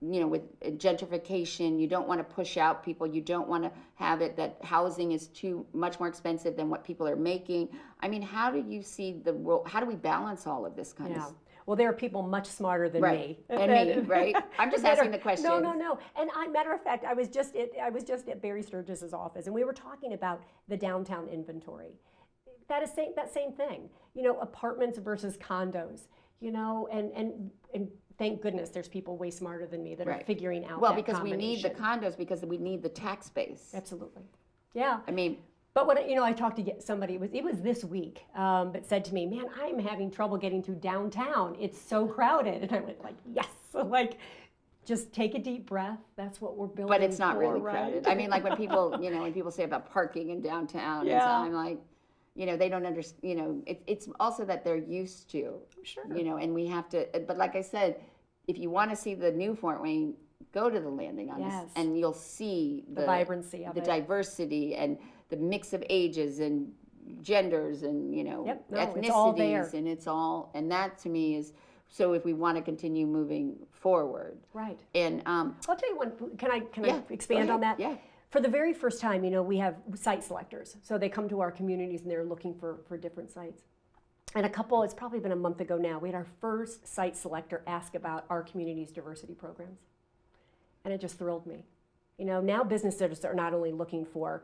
[SPEAKER 2] with gentrification, you don't want to push out people, you don't want to have it that housing is too much more expensive than what people are making. I mean, how do you see the world, how do we balance all of this kind of?
[SPEAKER 3] Well, there are people much smarter than me.
[SPEAKER 2] And me, right? I'm just asking the question.
[SPEAKER 3] No. And matter of fact, I was just at Barry Sturgis's office, and we were talking about the downtown inventory. That same thing. Apartments versus condos. And thank goodness there's people way smarter than me that are figuring out.
[SPEAKER 2] Well,
[SPEAKER 3] that
[SPEAKER 2] because we need the
[SPEAKER 3] combination.
[SPEAKER 2] condos because we need the tax base.
[SPEAKER 3] Absolutely. Yeah.
[SPEAKER 2] I mean.
[SPEAKER 3] But when I talked to somebody, it was this week, but said to me, "Man, I'm having trouble getting through downtown. It's so crowded." And I went like, "Yes." So just take a deep breath. That's what we're building.
[SPEAKER 2] But it's not
[SPEAKER 3] for,
[SPEAKER 2] really
[SPEAKER 3] right?
[SPEAKER 2] crowded. I mean, like when people, when people say about parking in downtown, and so I'm like, they don't understand. It's also that they're used to.
[SPEAKER 3] Sure.
[SPEAKER 2] And we have to. But like I said, if you want to see the new Fort Wayne, go to the landing on this, and you'll see
[SPEAKER 3] the vibrancy of
[SPEAKER 2] the diversity and the mix of ages and genders and ethnicities, and that to me is so. If we want to continue moving forward,
[SPEAKER 3] right?
[SPEAKER 2] And
[SPEAKER 3] I'll tell you one. Can I expand on that?
[SPEAKER 2] Yeah.
[SPEAKER 3] For the very first time, we have site selectors, so they come to our communities and they're looking for different sites. And it's probably been a month ago now, we had our first site selector ask about our community's diversity programs, and it just thrilled me. Now businesses are not only looking for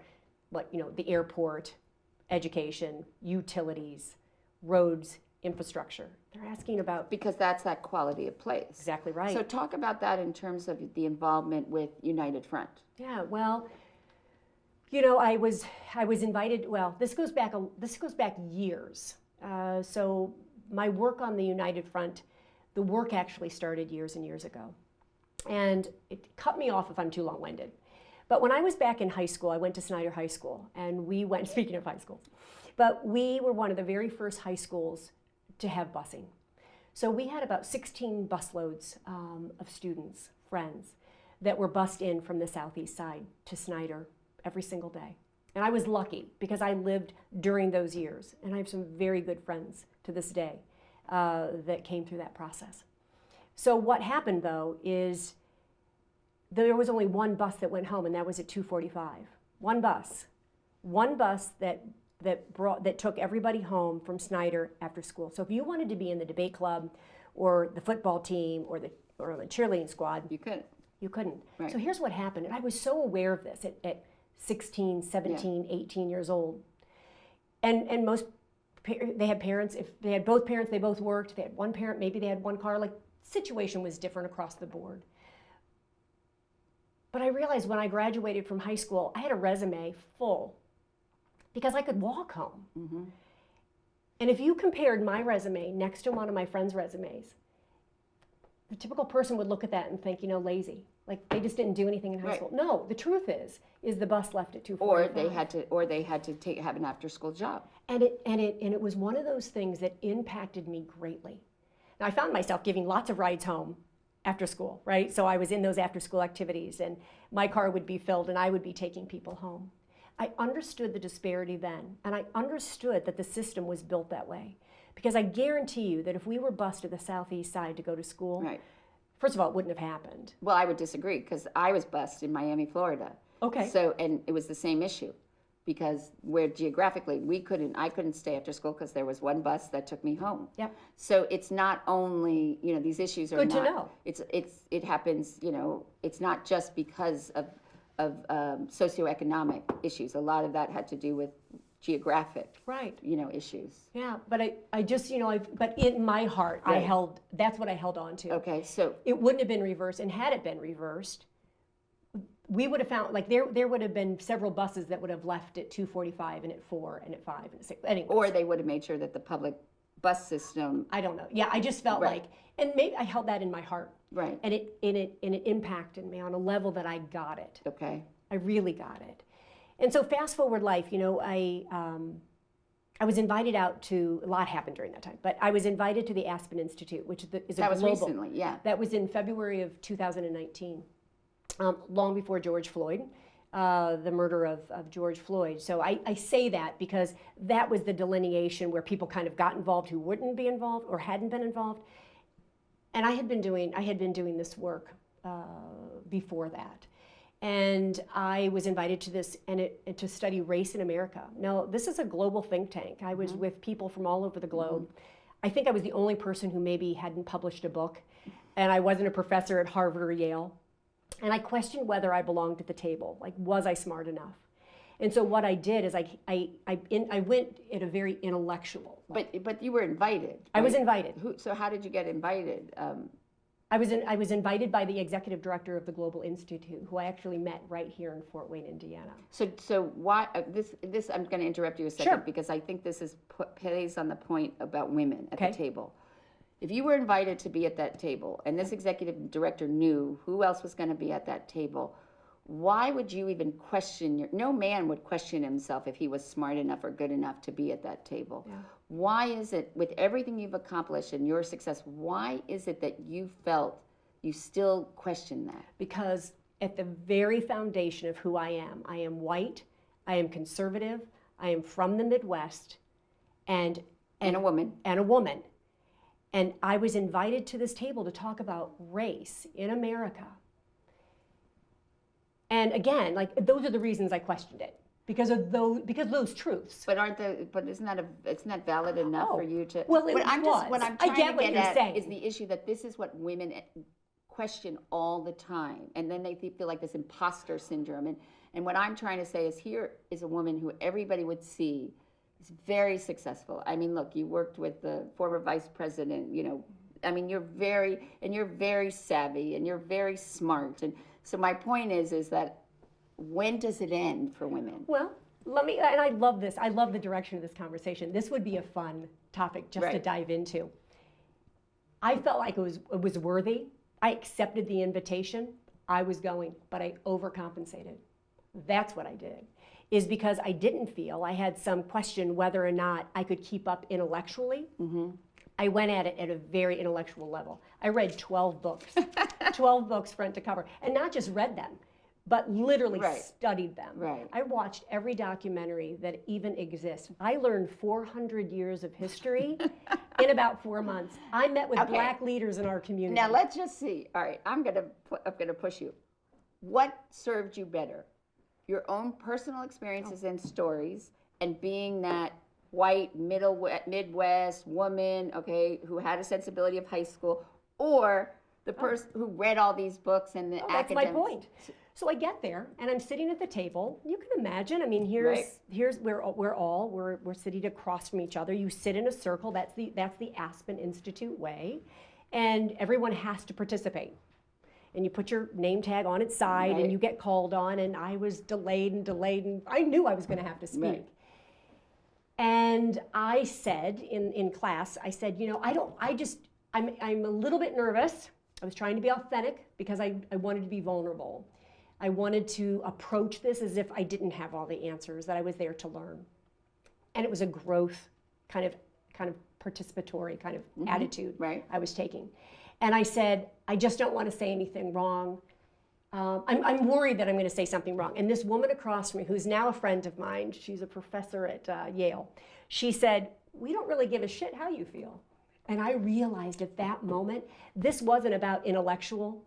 [SPEAKER 3] the airport, education, utilities, roads, infrastructure. They're asking about...
[SPEAKER 2] Because that's that quality of place.
[SPEAKER 3] Exactly right.
[SPEAKER 2] So talk about that in terms of the involvement with United Front.
[SPEAKER 3] Yeah, well, I was invited, this goes back years. So my work on the United Front, the work actually started years and years ago. And it cut me off if I'm too long-winded. But when I was back in high school, I went to Snyder High School, and we went, speaking of high schools, but we were one of the very first high schools to have busing. So we had about 16 busloads of students, friends, that were bused in from the southeast side to Snyder every single day. And I was lucky because I lived during those years, and I have some very good friends to this day that came through that process. So what happened, though, is there was only one bus that went home, and that was at 2:45. One bus that took everybody home from Snyder after school. So if you wanted to be in the debate club, or the football team, or the cheerleading squad,
[SPEAKER 2] you
[SPEAKER 3] couldn't.
[SPEAKER 2] Right.
[SPEAKER 3] So here's what happened, and I was so aware of this at 16, 17, 18 years old, and most they had parents. If they had both parents, they both worked. They had one parent, maybe they had one car. Situation was different across the board. But I realized when I graduated from high school, I had a resume full because I could walk home.
[SPEAKER 2] Mm-hmm.
[SPEAKER 3] And if you compared my resume next to one of my friends' resumes, the typical person would look at that and think, lazy. Like they just didn't do anything in high school. No, the truth is the bus left at 2:45.
[SPEAKER 2] Or they had to have an after-school job.
[SPEAKER 3] And it was one of those things that impacted me greatly. Now I found myself giving lots of rides home after school, right? So I was in those after-school activities, and my car would be filled, and I would be taking people home. I understood the disparity then, and I understood that the system was built that way. Because I guarantee you that if we were bused to the southeast side to go to school,
[SPEAKER 2] right.
[SPEAKER 3] First of all, it wouldn't have happened.
[SPEAKER 2] Well, I would disagree, because I was bused in Miami, Florida.
[SPEAKER 3] Okay.
[SPEAKER 2] So, and it was the same issue, because where geographically I couldn't stay after school because there was one bus that took me home.
[SPEAKER 3] Yep.
[SPEAKER 2] So it's not only, these issues are
[SPEAKER 3] good
[SPEAKER 2] not.
[SPEAKER 3] to know.
[SPEAKER 2] It happens, it's not just because of socioeconomic issues. A lot of that had to do with geographic,
[SPEAKER 3] right?
[SPEAKER 2] Issues.
[SPEAKER 3] Yeah, but I just, but in my heart,
[SPEAKER 2] right.
[SPEAKER 3] That's what I held on to.
[SPEAKER 2] Okay, so
[SPEAKER 3] it wouldn't have been reversed, and had it been reversed, we would have found, there would have been several buses that would have left at 2:45 and at 4 and at 5 and at 6. Anyways.
[SPEAKER 2] Or they would have made sure that the public bus system.
[SPEAKER 3] I don't know. Yeah, I just felt
[SPEAKER 2] right.
[SPEAKER 3] and maybe I held that in my heart.
[SPEAKER 2] Right.
[SPEAKER 3] And it impacted me on a level that I got it.
[SPEAKER 2] Okay.
[SPEAKER 3] I really got it. And so fast forward life, I was invited out to, a lot happened during that time, but I was invited to the Aspen Institute, which is a global.
[SPEAKER 2] That was recently, yeah.
[SPEAKER 3] That was in February of 2019, long before George Floyd, the murder of George Floyd. So I say that because that was the delineation where people kind of got involved who wouldn't be involved or hadn't been involved. And I had been doing this work before that. And I was invited to this and to study race in America. Now, this is a global think tank. I was with people from all over the globe. I think I was the only person who maybe hadn't published a book, and I wasn't a professor at Harvard or Yale. And I questioned whether I belonged at the table. Like, was I smart enough? And so what I did is I went at a very intellectual level.
[SPEAKER 2] But you were invited. Right?
[SPEAKER 3] I was invited.
[SPEAKER 2] So how did you get invited?
[SPEAKER 3] I was invited by the executive director of the Global Institute, who I actually met right here in Fort Wayne, Indiana.
[SPEAKER 2] So why this? I'm going to interrupt you a second.
[SPEAKER 3] Sure.
[SPEAKER 2] Because I think this plays on the point about women at
[SPEAKER 3] Okay.
[SPEAKER 2] the table. If you were invited to be at that table, and this executive director knew who else was going to be at that table, why would you even question no man would question himself if he was smart enough or good enough to be at that table. Yeah. Why is it, with everything you've accomplished and your success, why is it that you felt you still question that?
[SPEAKER 3] Because at the very foundation of who I am white, I am conservative, I am from the Midwest, and
[SPEAKER 2] a woman.
[SPEAKER 3] And a woman. And I was invited to this table to talk about race in America. And again, like, those are the reasons I questioned it, because of those truths.
[SPEAKER 2] But isn't that valid enough for you to?
[SPEAKER 3] Well,
[SPEAKER 2] what I'm trying to get at
[SPEAKER 3] saying
[SPEAKER 2] is the issue that this is what women question all the time, and then they feel like this imposter syndrome. And what I'm trying to say is, here is a woman who everybody would see is very successful. I mean, look, you worked with the former vice president. I mean, you're very savvy and you're very smart. And so my point is that when does it end for women?
[SPEAKER 3] Well, and I love this. I love the direction of this conversation. This would be a fun topic just to dive into. I felt like it was worthy. I accepted the invitation. I was going, but I overcompensated. That's what I did, is because I didn't feel I had some question whether or not I could keep up intellectually. Mm-hmm. I went at it at a very intellectual level. I read 12 books, 12 books front to cover, and not just read them, but literally studied them.
[SPEAKER 2] Right.
[SPEAKER 3] I watched every documentary that even exists. I learned 400 years of history in about 4 months. I met with black leaders in our community.
[SPEAKER 2] Now let's just see. All right, I'm gonna push you. What served you better? Your own personal experiences and stories, and being that white, Midwest woman, who had a sensibility of high school, or the person who read all these books and the academics.
[SPEAKER 3] That's my point. So I get there, and I'm sitting at the table. You can imagine. I mean, here's we're sitting across from each other. You sit in a circle. That's the Aspen Institute way, and everyone has to participate. And you put your name tag on its side, and you get called on. And I was delayed, and I knew I was going to have to speak. Right. And I said in class, I said, I'm a little bit nervous. I was trying to be authentic because I wanted to be vulnerable. I wanted to approach this as if I didn't have all the answers, that I was there to learn. And it was a growth kind of participatory kind of attitude I was taking. And I said, I just don't want to say anything wrong. I'm worried that I'm going to say something wrong. And this woman across from me, who's now a friend of mine, she's a professor at Yale, she said, we don't really give a shit how you feel. And I realized at that moment, this wasn't about intellectual.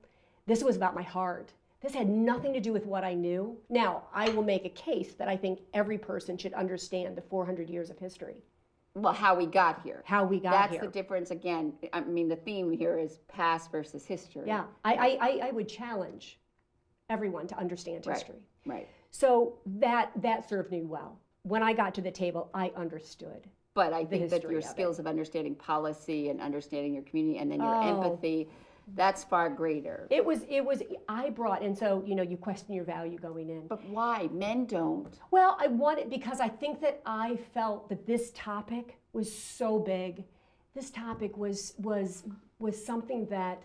[SPEAKER 3] This was about my heart. This had nothing to do with what I knew. Now, I will make a case that I think every person should understand the 400 years of history.
[SPEAKER 2] Well, how we got here.
[SPEAKER 3] That's
[SPEAKER 2] the difference again. I mean, the theme here is past versus history.
[SPEAKER 3] Yeah, I would challenge everyone to understand history.
[SPEAKER 2] Right.
[SPEAKER 3] So that served me well. When I got to the table, I understood.
[SPEAKER 2] But I think that your skills of understanding policy and understanding your community, and then your empathy, that's far greater. I brought, and so, you question your value going in. But why? Men don't.
[SPEAKER 3] Well, I wanted, because I think that I felt that this topic was so big. This topic was something that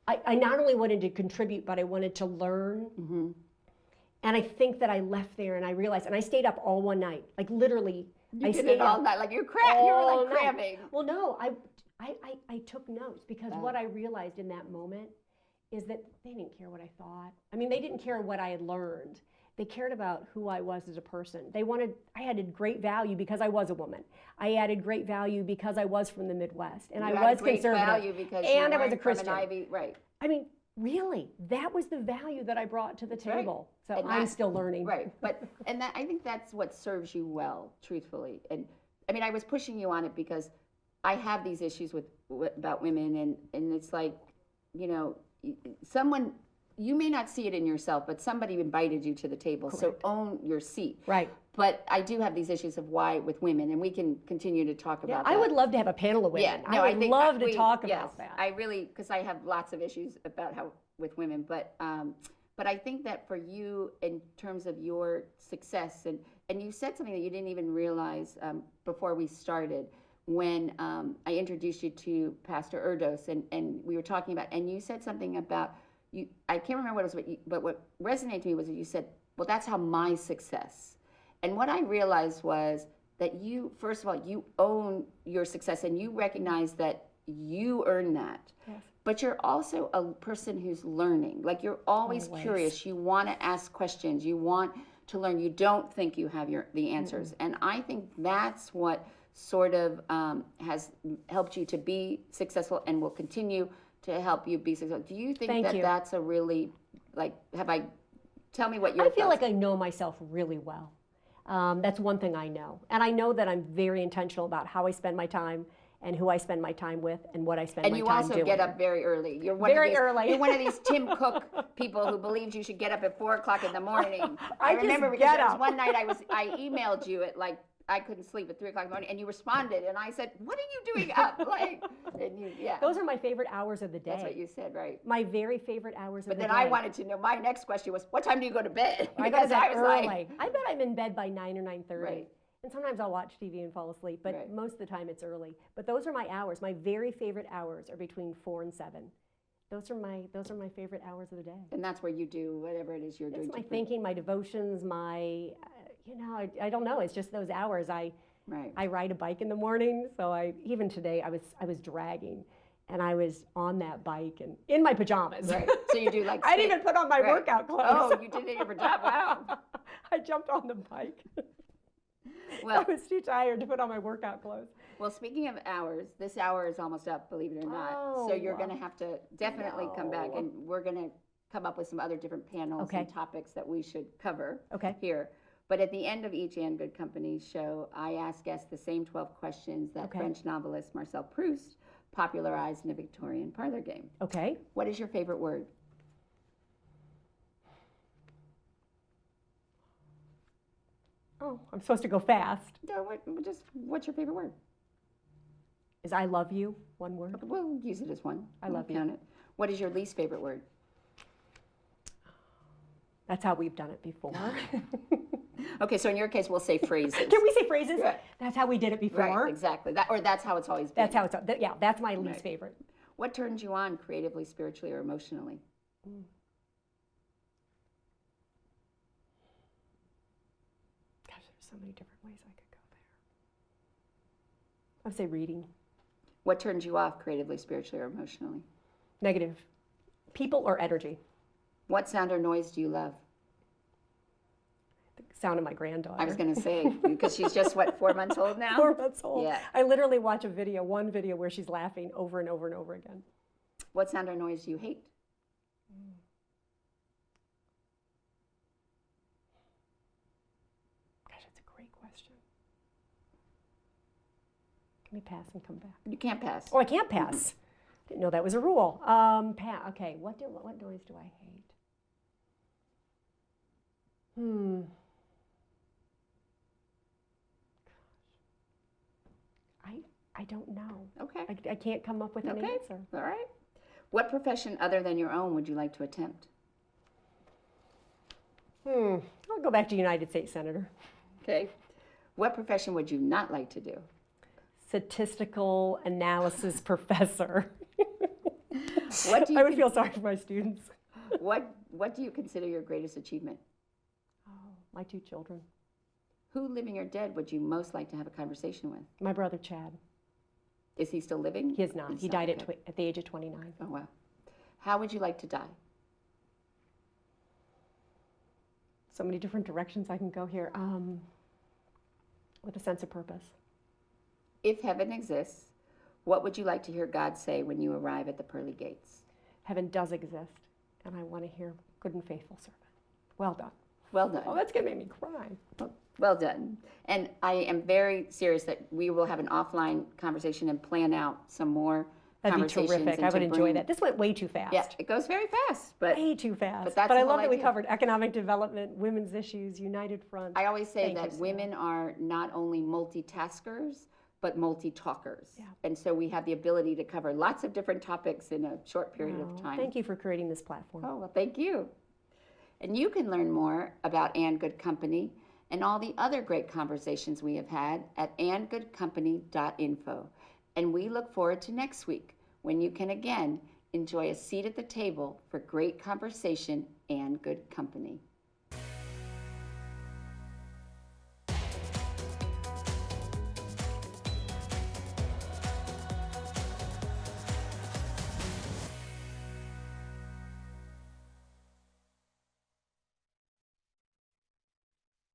[SPEAKER 3] I not only wanted to contribute, but I wanted to learn. Mm-hmm. And I think that I left there and I realized, and I stayed up all one night, like literally.
[SPEAKER 2] You did it all night, like you were like cramming.
[SPEAKER 3] Well, no, I took notes because what I realized in that moment is that they didn't care what I thought. I mean, they didn't care what I had learned. They cared about who I was as a person. I added great value because I was a woman. I added great value because I was from the Midwest and I was conservative.
[SPEAKER 2] Value because
[SPEAKER 3] and I was a Christian.
[SPEAKER 2] From an Ivy, right.
[SPEAKER 3] I mean, really, that was the value that I brought to the table.
[SPEAKER 2] Right.
[SPEAKER 3] So I'm still learning.
[SPEAKER 2] Right, I think that's what serves you well, truthfully. And I mean, I was pushing you on it because I have these issues about women, and it's like, you know, someone, you may not see it in yourself, but somebody invited you to the table. Correct. So own your seat.
[SPEAKER 3] Right.
[SPEAKER 2] But I do have these issues of why with women, and we can continue to talk about that.
[SPEAKER 3] I would love to have a panel of women. I would love to talk about that.
[SPEAKER 2] I really, because I have lots of issues about how with women, but I think that for you, in terms of your success, and you said something that you didn't even realize before we started, when I introduced you to Pastor Erdos, and we were talking about, and you said something about, I can't remember what it was, but what resonated to me was that you said, well, that's how my success. And what I realized was that you, first of all, you own your success and you recognize that you earn that. Yes. But you're also a person who's learning. Like you're always curious. You want to ask questions. You want to learn. You don't think you have the answers. Mm-hmm. And I think that's what sort of has helped you to be successful and will continue to help you be successful. Do you think that's a really, like, tell me what your
[SPEAKER 3] I feel like I know myself really well. That's one thing I know. And I know that I'm very intentional about how I spend my time and who I spend my time with and what I spend my time doing. And you also get
[SPEAKER 2] up very early. You're one of these Tim Cook people who believes you should get up at 4 o'clock in the morning. I remember because there was one night I emailed you at like, I couldn't sleep at 3 o'clock in the morning, and you responded, and I said, "What are you doing up?"
[SPEAKER 3] Those are my favorite hours of the day.
[SPEAKER 2] That's what you said, right?
[SPEAKER 3] My very favorite hours of the day.
[SPEAKER 2] But then I wanted to know. My next question was, "What time do you go to bed?"
[SPEAKER 3] I go to bed early. I bet I'm in bed by 9 or 9:30. Right. And sometimes I'll watch TV and fall asleep, but most of the time it's early. But those are my hours. My very favorite hours are between 4 and 7. Those are my favorite hours of the day.
[SPEAKER 2] And that's where you do whatever it is you're doing.
[SPEAKER 3] It's my thinking, my devotions, my. I don't know. It's just those hours. I ride a bike in the morning, so even today I was dragging, and I was on that bike and in my pajamas.
[SPEAKER 2] Right. So you do like.
[SPEAKER 3] I didn't even put on my workout clothes.
[SPEAKER 2] Oh, you did it in your pajamas. Wow.
[SPEAKER 3] I jumped on the bike.
[SPEAKER 2] Well,
[SPEAKER 3] I was too tired to put on my workout clothes.
[SPEAKER 2] Well, speaking of hours, this hour is almost up, believe it or not. So you're going to have to definitely come back, and we're going to come up with some other different panels and topics that we should cover here. But at the end of each And Good Company show, I ask guests the same 12 questions that French novelist Marcel Proust popularized in the Victorian parlor game.
[SPEAKER 3] Okay.
[SPEAKER 2] What is your favorite word?
[SPEAKER 3] Oh, I'm supposed to go fast.
[SPEAKER 2] No, what's your favorite word?
[SPEAKER 3] Is I love you one word?
[SPEAKER 2] We'll use it as one.
[SPEAKER 3] I love you.
[SPEAKER 2] Count it. What is your least favorite word?
[SPEAKER 3] That's how we've done it before.
[SPEAKER 2] Okay, so in your case, we'll say phrases.
[SPEAKER 3] Can we say phrases?
[SPEAKER 2] Right.
[SPEAKER 3] That's how we did it before.
[SPEAKER 2] Right, exactly. That's how it's always been.
[SPEAKER 3] That's how it's, that's my least favorite.
[SPEAKER 2] What turns you on creatively, spiritually, or emotionally?
[SPEAKER 3] Gosh, there's so many different ways I could go there. I would say reading.
[SPEAKER 2] What turns you off creatively, spiritually, or emotionally?
[SPEAKER 3] Negative. People or energy.
[SPEAKER 2] What sound or noise do you love?
[SPEAKER 3] The sound of my granddaughter.
[SPEAKER 2] I was going to say, because she's just, 4 months old now?
[SPEAKER 3] 4 months old.
[SPEAKER 2] Yeah.
[SPEAKER 3] I literally watch one video where she's laughing over and over and over again.
[SPEAKER 2] What sound or noise do you hate?
[SPEAKER 3] Gosh, that's a great question. Can we pass and come back?
[SPEAKER 2] You can't pass.
[SPEAKER 3] Oh, I can't pass. Didn't know that was a rule. Okay, what noise do I hate? I don't know.
[SPEAKER 2] Okay.
[SPEAKER 3] I can't come up with an answer.
[SPEAKER 2] All right. What profession other than your own would you like to attempt?
[SPEAKER 3] I'll go back to United States Senator.
[SPEAKER 2] Okay. What profession would you not like to do?
[SPEAKER 3] Statistical analysis professor.
[SPEAKER 2] I
[SPEAKER 3] would feel sorry for my students.
[SPEAKER 2] What do you consider your greatest achievement?
[SPEAKER 3] my 2 children.
[SPEAKER 2] Who, living or dead, would you most like to have a conversation with?
[SPEAKER 3] My brother Chad.
[SPEAKER 2] Is he still living?
[SPEAKER 3] He is not. He died at the age of 29.
[SPEAKER 2] Oh, wow. How would you like to die?
[SPEAKER 3] So many different directions I can go here. With a sense of purpose.
[SPEAKER 2] If heaven exists, what would you like to hear God say when you arrive at the pearly gates?
[SPEAKER 3] Heaven does exist, and I want to hear good and faithful servant. Well done.
[SPEAKER 2] Well done.
[SPEAKER 3] Oh, that's going to make me cry.
[SPEAKER 2] Well done. And I am very serious that we will have an offline conversation and plan out some more
[SPEAKER 3] That'd be
[SPEAKER 2] conversations.
[SPEAKER 3] terrific. I would enjoy that. This went way too fast.
[SPEAKER 2] Yeah, it goes very fast. But
[SPEAKER 3] way too fast.
[SPEAKER 2] But
[SPEAKER 3] I love that we covered economic development, women's issues, United Front.
[SPEAKER 2] I always say that women are not only multitaskers, but multi-talkers.
[SPEAKER 3] Yeah.
[SPEAKER 2] And so we have the ability to cover lots of different topics in a short period of time.
[SPEAKER 3] Thank you for creating this platform.
[SPEAKER 2] Oh, well, thank you. And you can learn more about And Good Company and all the other great conversations we have had at andgoodcompany.info. And we look forward to next week when you can again enjoy a seat at the table for great conversation and good company.